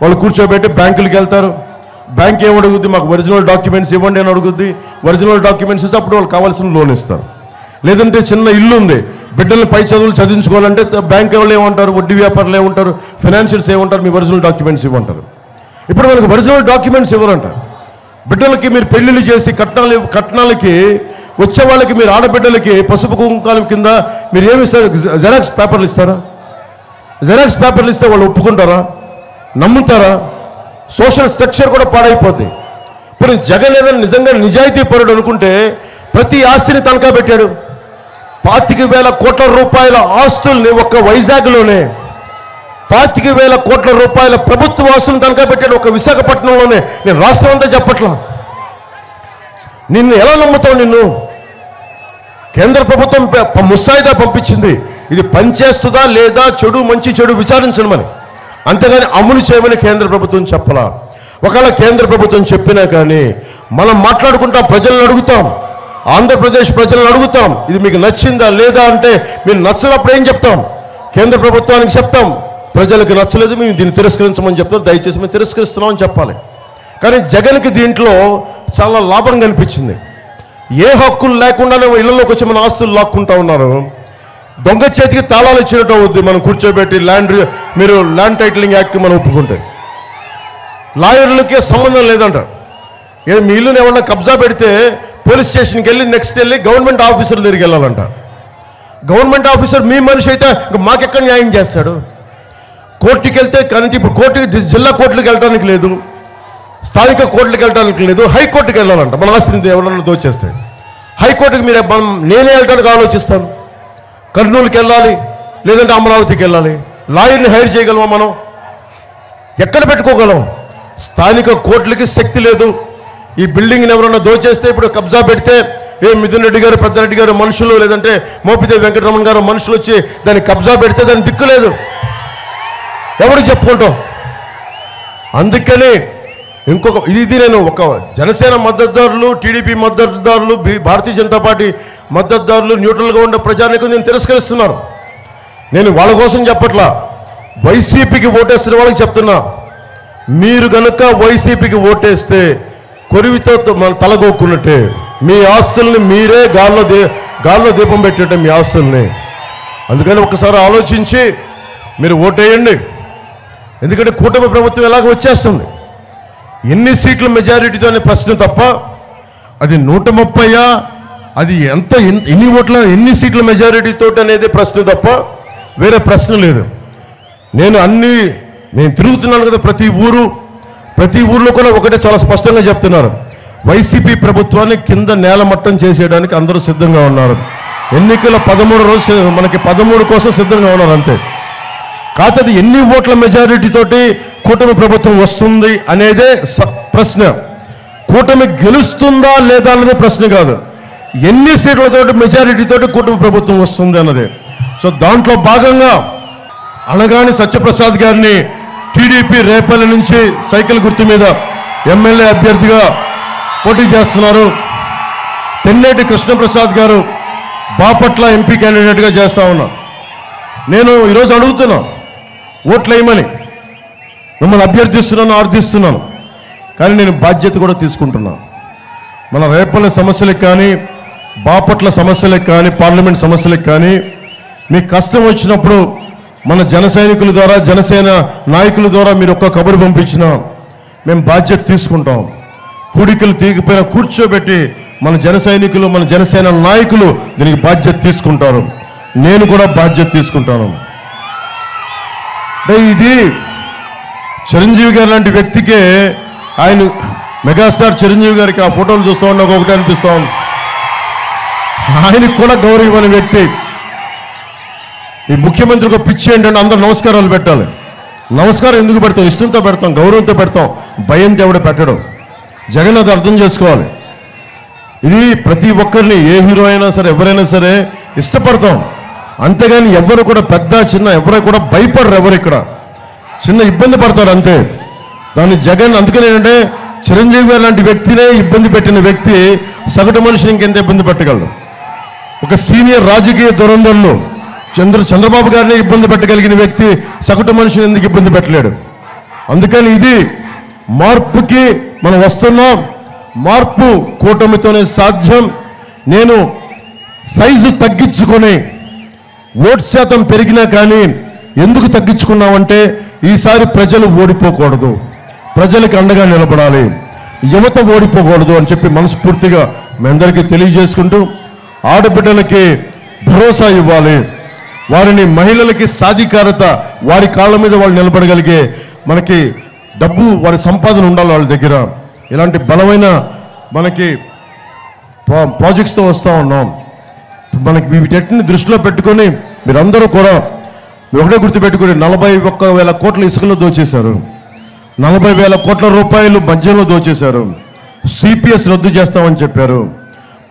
వాళ్ళు కూర్చోబెట్టి బ్యాంకులకు వెళ్తారు. బ్యాంక్ ఏం అడుగుద్ది? మాకు ఒరిజినల్ డాక్యుమెంట్స్ ఇవ్వండి అని అడుగుద్ది. ఒరిజినల్ డాక్యుమెంట్స్ ఇస్తే అప్పుడు వాళ్ళు కావాల్సిన లోన్ ఇస్తారు. లేదంటే చిన్న ఇల్లు ఉంది, బిడ్డల్ని పై చదువులు చదివించుకోవాలంటే బ్యాంక్ వాళ్ళు ఏమంటారు? వడ్డీ వ్యాపారులు ఏమంటారు? ఫైనాన్షియల్స్ ఏమంటారు? మీ ఒరిజినల్ డాక్యుమెంట్స్ ఇవ్వంటారు. ఇప్పుడు మనకు ఒరిజినల్ డాక్యుమెంట్స్ ఇవ్వరంటారు. బిడ్డలకి మీరు పెళ్లిళ్ళు చేసి కట్నాలకి వచ్చే వాళ్ళకి మీరు ఆడబిడ్డలకి పసుపు కుంకాల కింద మీరు ఏమి ఇస్తారు? జెరాక్స్ పేపర్లు ఇస్తారా? జెరాక్స్ పేపర్లు ఇస్తే వాళ్ళు ఒప్పుకుంటారా? నమ్ముతారా? సోషల్ స్ట్రక్చర్ కూడా పాడైపోద్ది. ఇప్పుడు జగన్ ఏదైనా నిజంగా నిజాయితీ పరుడు అనుకుంటే ప్రతి ఆస్తిని తనఖా పెట్టాడు. 25,000 కోట్ల రూపాయల ఆస్తుల్ని ఒక్క వైజాగ్లోనే 25,000 కోట్ల రూపాయల ప్రభుత్వ ఆస్తులను తనఖా పెట్టాడు ఒక విశాఖపట్నంలోనే. నేను రాష్ట్రం అంతా చెప్పట్లా. నిన్ను ఎలా నమ్ముతావు? నిన్ను కేంద్ర ప్రభుత్వం ముసాయిదా పంపించింది, ఇది పనిచేస్తుందా లేదా, మంచి చెడు విచారించమని, అంతేగాని అమలు చేయమని కేంద్ర ప్రభుత్వం చెప్పలా. ఒకవేళ కేంద్ర ప్రభుత్వం చెప్పినా కానీ మనం మాట్లాడుకుంటాం, ప్రజలను అడుగుతాం, ఆంధ్రప్రదేశ్ ప్రజలను అడుగుతాం, ఇది మీకు నచ్చిందా లేదా అంటే మీరు నచ్చనప్పుడు ఏం చెప్తాం? కేంద్ర ప్రభుత్వానికి చెప్తాం, ప్రజలకు నచ్చలేదు, మేము దీన్ని తిరస్కరించమని చెప్తాం, దయచేసి మేము తిరస్కరిస్తున్నామని చెప్పాలి. కానీ జగన్కి దీంట్లో చాలా లాభం కనిపించింది. ఏ హక్కులు లేకుండానే ఇళ్లలోకి వచ్చి మన ఆస్తులు లాక్కుంటా ఉన్నారు. దొంగ చేతికి తాళాలు ఇచ్చినట్టు అవుద్ది మనం కూర్చోబెట్టి మీరు ల్యాండ్ టైటిలింగ్ యాక్ట్ మనం ఒప్పుకుంటే. లాయర్లకే సంబంధం లేదంట. మీ ఇల్లుని ఏమన్నా కబ్జా పెడితే పోలీస్ స్టేషన్కి వెళ్ళి నెక్స్ట్ వెళ్ళి గవర్నమెంట్ ఆఫీసర్ దగ్గరికి వెళ్ళాలంట. గవర్నమెంట్ ఆఫీసర్ మీ మనిషి అయితే మాకెక్కడ న్యాయం చేస్తాడు? కోర్టుకి వెళ్తే కానీ ఇప్పుడు జిల్లా కోర్టులకు వెళ్ళడానికి లేదు, స్థానిక కోర్టులకు వెళ్ళడానికి లేదు, హైకోర్టుకి వెళ్ళాలంట. మన ఆస్తిని ఎవరన్నా దోచేస్తే హైకోర్టుకి నేనే వెళ్ళడానికి ఆలోచిస్తాను. కర్నూలుకి వెళ్ళాలి, లేదంటే అమరావతికి వెళ్ళాలి. లాయర్ని హైర్ చేయగలమా మనం? ఎక్కడ పెట్టుకోగలం? స్థానిక కోర్టులకి శక్తి లేదు. ఈ బిల్డింగ్ని ఎవరన్నా దోచేస్తే ఇప్పుడు కబ్జా పెడితే మిథున్ రెడ్డి గారు, పెద్దరెడ్డి గారు మనుషులు, లేదంటే మోపిదేవి వెంకటరమణ గారు మనుషులు వచ్చి దాన్ని కబ్జా పెడితే దాన్ని దిక్కు లేదు, ఎవరికి చెప్పుకుంటాం? అందుకని ఇది నేను ఒక జనసేన మద్దతుదారులు, టీడీపీ మద్దతుదారులు, భారతీయ జనతా పార్టీ మద్దతుదారులు, న్యూట్రల్గా ఉండే ప్రజానికి నేను తిరస్కరిస్తున్నాను. నేను వాళ్ళ కోసం చెప్పట్లా, వైసీపీకి ఓటేస్తున్న వాళ్ళకి చెప్తున్నా. మీరు కనుక వైసీపీకి ఓటేస్తే కొరివితో మన తలగొక్కున్నట్టే. మీ ఆస్తుల్ని మీరే గాల్లో దీపం పెట్టేట మీ ఆస్తుల్ని. అందుకని ఒకసారి ఆలోచించి మీరు ఓటేయండి. ఎందుకంటే కూటమి ప్రభుత్వం ఎలాగ వచ్చేస్తుంది. ఎన్ని సీట్ల మెజారిటీతో అనే ప్రశ్న తప్ప, అది 130 అది ఎన్ని సీట్ల మెజారిటీతో అనేది ప్రశ్న తప్ప వేరే ప్రశ్న లేదు. నేను తిరుగుతున్నాను కదా ప్రతి ఊర్లో కూడా ఒకటే చాలా స్పష్టంగా చెప్తున్నారు, వైసీపీ ప్రభుత్వాన్ని కింద నేలమట్టం చేసేయడానికి అందరూ సిద్ధంగా ఉన్నారు. ఎన్నికల 13 రోజు మనకి 13 కోసం సిద్ధంగా ఉన్నారు అంతే. కాకపోతే అది ఎన్ని ఓట్ల మెజారిటీ తోటి కూటమి ప్రభుత్వం వస్తుంది అనేదే ప్రశ్న. కూటమి గెలుస్తుందా లేదా అన్నదే ప్రశ్న కాదు, ఎన్ని సీట్లతోటి మెజారిటీతోటి కూటమి ప్రభుత్వం వస్తుంది అన్నదే. సో దాంట్లో భాగంగా అనగాని సత్యప్రసాద్ గారిని టీడీపీ రేపల్లి నుంచి సైకిల్ గుర్తు మీద ఎమ్మెల్యే అభ్యర్థిగా పోటీ చేస్తున్నారు. తెన్నేటి కృష్ణప్రసాద్ గారు బాపట్ల ఎంపీ క్యాండిడేట్గా చేస్తా ఉన్నారు. నేను ఈరోజు అడుగుతున్నా, ఓట్లు వేయమని మిమ్మల్ని అభ్యర్థిస్తున్నాను, ఆర్థిస్తున్నాను. కానీ నేను బాధ్యత కూడా తీసుకుంటున్నాను. మన రేపల్లి సమస్యలకు కానీ, బాపట్ల సమస్యలకు కానీ, పార్లమెంట్ సమస్యలకు కానీ మీకు కష్టం వచ్చినప్పుడు మన జన సైనికుల ద్వారా, జనసేన నాయకుల ద్వారా మీరు ఒక్క కబురు పంపించినా మేము బాధ్యత తీసుకుంటాం. పూడికలు తీగిపోయినా కూర్చోబెట్టి మన జన సైనికులు, మన జనసేన నాయకులు దీనికి బాధ్యత తీసుకుంటారు. నేను కూడా బాధ్యత తీసుకుంటాను. ఇది చిరంజీవి గారు లాంటి వ్యక్తికే, ఆయన మెగాస్టార్ చిరంజీవి గారికి ఆ ఫోటోలు చూస్తూ ఉన్నా ఒకటి అనిపిస్తూ ఉంది, ఆయనకు కూడా గౌరవం ఇవ్వని వ్యక్తి. ఈ ముఖ్యమంత్రికి పిచ్చి ఏంటంటే అందరూ నమస్కారాలు పెట్టాలి. నమస్కారం ఎందుకు పెడతాం? ఇష్టంతో పెడతాం, గౌరవంతో పెడతాం, భయంతో ఎవడ పెట్టడం. జగన్ అది అర్థం చేసుకోవాలి. ఇది ప్రతి ఒక్కరిని, ఏ హీరో అయినా సరే, ఎవరైనా సరే ఇష్టపడతాం. అంతేగాని ఎవరు కూడా పెద్ద చిన్న ఎవరు కూడా భయపడరు. ఎవరు ఇక్కడ చిన్న ఇబ్బంది పడతారు అంతే. దాన్ని జగన్ అందుకని ఏంటంటే చిరంజీవి గారు లాంటి వ్యక్తినే ఇబ్బంది పెట్టిన వ్యక్తి సగటు మనిషిని ఇంకెంత ఇబ్బంది పెట్టగలడు? ఒక సీనియర్ రాజకీయ దురంధరులు చంద్రబాబు గారిని ఇబ్బంది పెట్టగలిగిన వ్యక్తి సగటు మనిషిని ఎందుకు ఇబ్బంది పెట్టలేడు? అందుకని ఇది మార్పుకి మనం వస్తున్నాం. మార్పు కూటమితోనే సాధ్యం. నేను సైజు తగ్గించుకొని ఓటు శాతం పెరిగినా కానీ ఎందుకు తగ్గించుకున్నామంటే ఈసారి ప్రజలు ఓడిపోకూడదు, ప్రజలకు అండగా నిలబడాలి, యువత ఓడిపోకూడదు అని చెప్పి మనస్ఫూర్తిగా మీ అందరికీ తెలియజేసుకుంటూ, ఆడబిడ్డలకి భరోసా ఇవ్వాలి, వారిని మహిళలకి సాధికారత, వారి కాళ్ళ మీద వాళ్ళు నిలబడగలిగే మనకి డబ్బు, వారి సంపాదన ఉండాలి వాళ్ళ దగ్గర. ఇలాంటి బలమైన మనకి ప్రాజెక్ట్స్తో వస్తూ ఉన్నాం. మనకి వీటన్నిటిని దృష్టిలో పెట్టుకొని మీరందరూ కూడా ఒకటే గుర్తుపెట్టుకుని 41,000 కోట్ల ఇసుకలో దోచేశారు, 40,000 కోట్ల రూపాయలు మద్యంలో దోచేశారు, సిపిఎస్ రద్దు చేస్తామని చెప్పారు,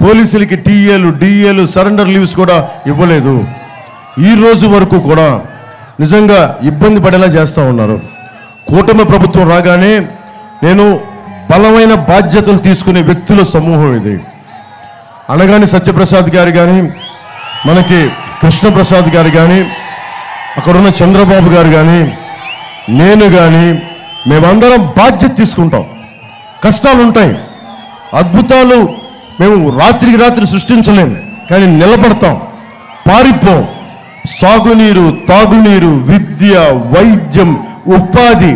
పోలీసులకి టీఏలు డిఏలు సరెండర్ లీవ్స్ కూడా ఇవ్వలేదు. ఈ రోజు వరకు కూడా నిజంగా ఇబ్బంది పడేలా చేస్తూ ఉన్నారు. కూటమి ప్రభుత్వం రాగానే నేను బలమైన బాధ్యతలు తీసుకునే వ్యక్తుల సమూహం ఇది. అనగాని సత్యప్రసాద్ గారు కానీ, మనకి కృష్ణప్రసాద్ గారు కానీ, అక్కడున్న చంద్రబాబు గారు కానీ, నేను కానీ మేమందరం బాధ్యత తీసుకుంటాం. కష్టాలు ఉంటాయి, అద్భుతాలు మేము రాత్రికి రాత్రి సృష్టించలేము, కానీ నిలబడతాం, పారిపోం. సాగునీరు, తాగునీరు, విద్య, వైద్యం, ఉపాధి,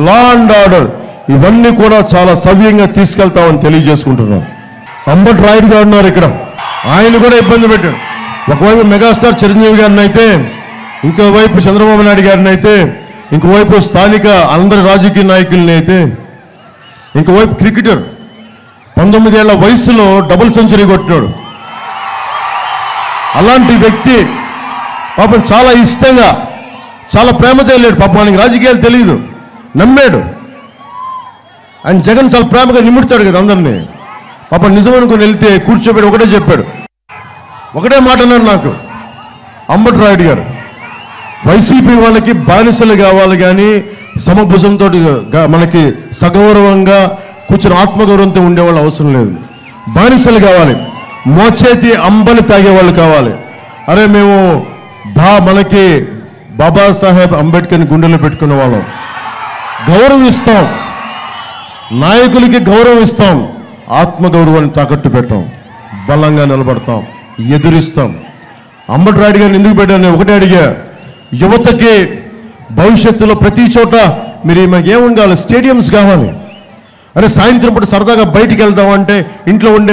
లా అండ్ ఆర్డర్ ఇవన్నీ కూడా చాలా సవ్యంగా తీసుకెళ్తామని తెలియజేసుకుంటున్నాం. అంబటి రాయుడు గారు ఉన్నారు ఇక్కడ, ఆయన కూడా ఇబ్బంది పెట్టాడు. ఒకవైపు మెగాస్టార్ చిరంజీవి గారిని అయితే, ఇంకోవైపు చంద్రబాబు నాయుడు గారిని అయితే, ఇంకోవైపు స్థానిక అందరి రాజకీయ నాయకుల్ని అయితే, ఇంకోవైపు క్రికెటర్ 19 ఏళ్ల వయసులో డబుల్ సెంచరీ కొట్టినాడు. అలాంటి వ్యక్తి పాపం చాలా ఇష్టంగా చాలా ప్రేమతో వెళ్ళాడు. పాపం ఆయనకి రాజకీయాలు తెలియదు, నమ్మాడు. ఆయన జగన్ చాలా ప్రేమగా నిముడతాడు కదా అందరినీ. పాపం నిజం అనుకుని వెళ్తే కూర్చోబెట్టి ఒకటే చెప్పాడు, ఒకటే మాట అన్నాడు నాకు అంబటి రాయుడు గారు, వైసీపీ వాళ్ళకి బానిసలు కావాలి కానీ సమభుజంతో మనకి సగౌరవంగా కూర్చొని ఆత్మగౌరవంతో ఉండేవాళ్ళు అవసరం లేదు. బానిసలు కావాలి, మోచేతి అంబలి తాగేవాళ్ళు కావాలి. అరే మేము మనకి బాబాసాహెబ్ అంబేద్కర్ని గుండెలో పెట్టుకునే వాళ్ళం, గౌరవిస్తాం, నాయకులకి గౌరవం ఇస్తాం, ఆత్మగౌరవాన్ని తాకట్టు పెట్టాం, బలంగా నిలబడతాం, ఎదురిస్తాం. అంబటి రాయుడు గారిని ఎందుకు పెట్టాను ఒకటే అడిగా, యువతకి భవిష్యత్తులో ప్రతి చోట మీరు మాకు ఏముంది కావాలి, స్టేడియంస్ కావాలి. అరే సాయంత్రం పూట సరదాగా బయటికి వెళ్దామంటే ఇంట్లో ఉండే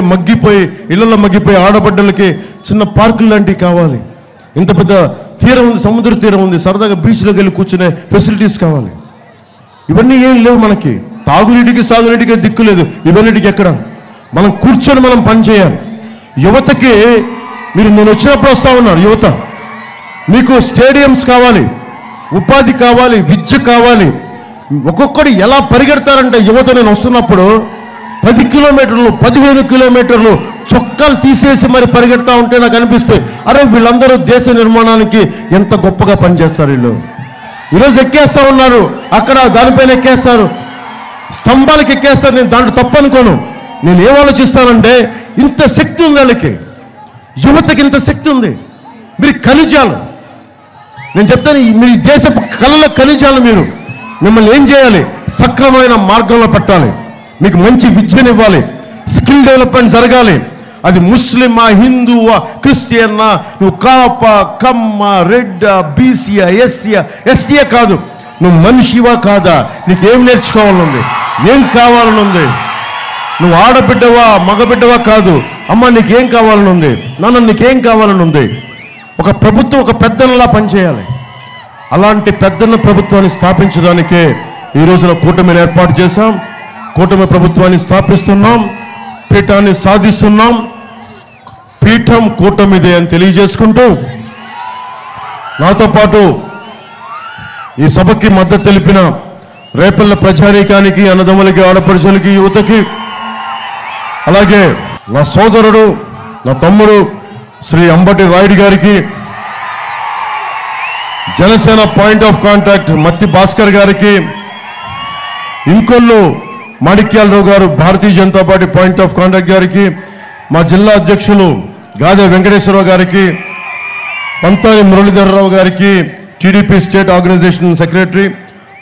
ఇళ్లలో మగ్గిపోయి ఆడబిడ్డలకి చిన్న పార్కులు లాంటివి కావాలి. ఇంత పెద్ద తీరం ఉంది, సముద్ర తీరం ఉంది, సరదాగా బీచ్లోకి వెళ్ళి కూర్చునే ఫెసిలిటీస్ కావాలి. ఇవన్నీ ఏం లేవు మనకి. తాగునీటికి సాగునీటికి దిక్కు లేదు. ఇవన్నిటికి ఎక్కడ మనం కూర్చొని మనం పనిచేయాలి. యువతకి నేను వచ్చినప్పుడు వస్తా ఉన్నారు, యువత మీకు స్టేడియంస్ కావాలి, ఉపాధి కావాలి, విద్య కావాలి. ఒక్కొక్కడు ఎలా పరిగెడతారంటే యువత నేను వస్తున్నప్పుడు 10 కిలోమీటర్లు 15 కిలోమీటర్లు చొక్కాలు తీసేసి మరి పరిగెడతా ఉంటే నాకు అనిపిస్తే అరే వీళ్ళందరూ దేశ నిర్మాణానికి ఎంత గొప్పగా పనిచేస్తారు. వీళ్ళు ఈరోజు ఎక్కేస్తా ఉన్నారు, అక్కడ దానిపైన ఎక్కేస్తారు, స్తంభాలకి ఎక్కేస్తారు. నేను దాంట్లో తప్పు అనుకోను. నేను ఏం ఆలోచిస్తానంటే ఇంత శక్తి ఉంది వాళ్ళకి, యువతకి ఇంత శక్తి ఉంది. మీరు ఖనిజాలు, నేను చెప్తాను, మీరు దేశ కళల ఖనిజాలు. మీరు మిమ్మల్ని ఏం చేయాలి, సక్రమమైన మార్గంలో పెట్టాలి, మీకు మంచి విద్యనివ్వాలి, స్కిల్ డెవలప్మెంట్ జరగాలి. అది ముస్లిమా, హిందువా, క్రిస్టియన్నా, నువ్వు కాప, కమ్మ, రెడ్డ, బీసీయా, ఎస్సీయా, ఎస్టీయా కాదు, నువ్వు మనిషివా కాదా, నీకేం నేర్చుకోవాలనుంది, ఏం కావాలనుంది, నువ్వు ఆడబిడ్డవా మగబిడ్డవా కాదు, అమ్మ నీకేం కావాలనుంది, నాన్న నీకేం కావాలనుంది. ఒక ప్రభుత్వం ఒక పెద్దనలా పనిచేయాలి. అలాంటి పెద్దన్న ప్రభుత్వాన్ని స్థాపించడానికే ఈ రోజున కూటమిని ఏర్పాటు చేశాం. కూటమి ప్రభుత్వాన్ని స్థాపిస్తున్నాం, పీఠాన్ని సాధిస్తున్నాం. పీఠం కూటమిదే అని తెలియజేసుకుంటూ నాతో పాటు ఈ సభకి మద్దతు తెలిపిన రేపల్ల ప్రజానీకానికి, అన్నదమ్ములకి, ఆడపడుచులకి, యువతకి, అలాగే నా సోదరుడు నా తమ్ముడు శ్రీ అంబటి రాయుడు గారికి, జనసేన పాయింట్ ఆఫ్ కాంటాక్ట్ మత్తి భాస్కర్ గారికి, ఇంకొల్లు మాణిక్యాలరావు గారు Bharatiya Janata Party point of contact గారికి, మా జిల్లా అధ్యక్షులు గాదే వెంకటేశ్వరరావు గారికి, పంతాని మురళీధరరావు గారికి, TDP state organisation secretary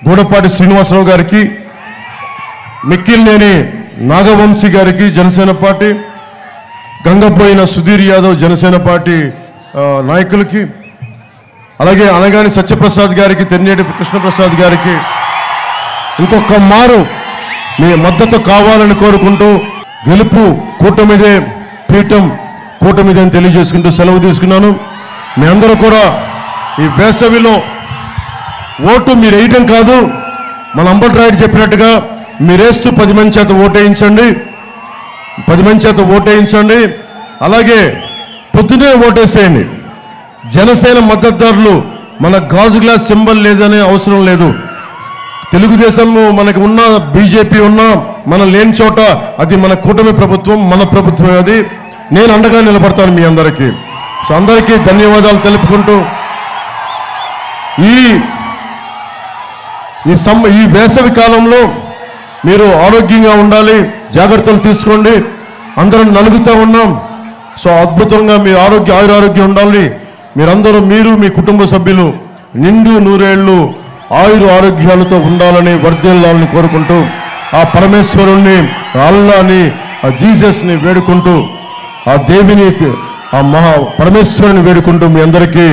Gudapati Srinivasarao గారికి, మిక్కిలినేని నాగవంశీ గారికి జనసేన పార్టీ, గంగపోయిన సుధీర్ యాదవ్ జనసేన పార్టీ నాయకులకి, అలాగే అనగాని సత్యప్రసాద్ గారికి, తెన్నేటి కృష్ణప్రసాద్ గారికి ఇంకొక మారు మీ మద్దతు కావాలని కోరుకుంటూ, గెలుపు కూటమిదే, పీఠం కూటమిదే అని తెలియజేసుకుంటూ సెలవు తీసుకున్నాను. మీ అందరూ కూడా ఈ వేసవిలో ఓటు మీరు వేయటం కాదు, మన అంబటి రాయుడు చెప్పినట్టుగా మీరేస్తూ 10 మంది చేత ఓటేయించండి. 10 మంది చేత ఓటేయించండి. అలాగే పొద్దునే ఓటేసేయండి. జనసేన మద్దతుదారులు మన గాజు గ్లాస్ సింబల్ లేదనే అవసరం లేదు. తెలుగుదేశం మనకి ఉన్న, బీజేపీ ఉన్న, మన లేని చోట అది మన కూటమి ప్రభుత్వం, మన ప్రభుత్వం. అది నేను అండగా నిలబడతాను మీ అందరికీ. సో అందరికీ ధన్యవాదాలు తెలుపుకుంటూ ఈ వేసవి కాలంలో మీరు ఆరోగ్యంగా ఉండాలి, జాగ్రత్తలు తీసుకోండి. అందరం నలుగుతూ ఉన్నాం. సో అద్భుతంగా మీ ఆయురారోగ్యం ఉండాలి. మీరందరూ, మీరు మీ కుటుంబ సభ్యులు నిండు నూరేళ్లు ఆరోగ్యాలతో ఉండాలని, వర్ధిల్లాలని కోరుకుంటూ ఆ పరమేశ్వరుణ్ణి, అల్లాని, ఆ జీసస్ని వేడుకుంటూ, ఆ దేవిని, ఆ పరమేశ్వరుని వేడుకుంటూ మీ అందరికీ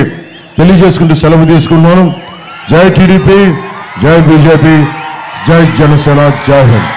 తెలియజేసుకుంటూ సెలవు తీసుకున్నాను. జై టీడీపీ, జై బీజేపీ, జై జనసేన, జై హింద్.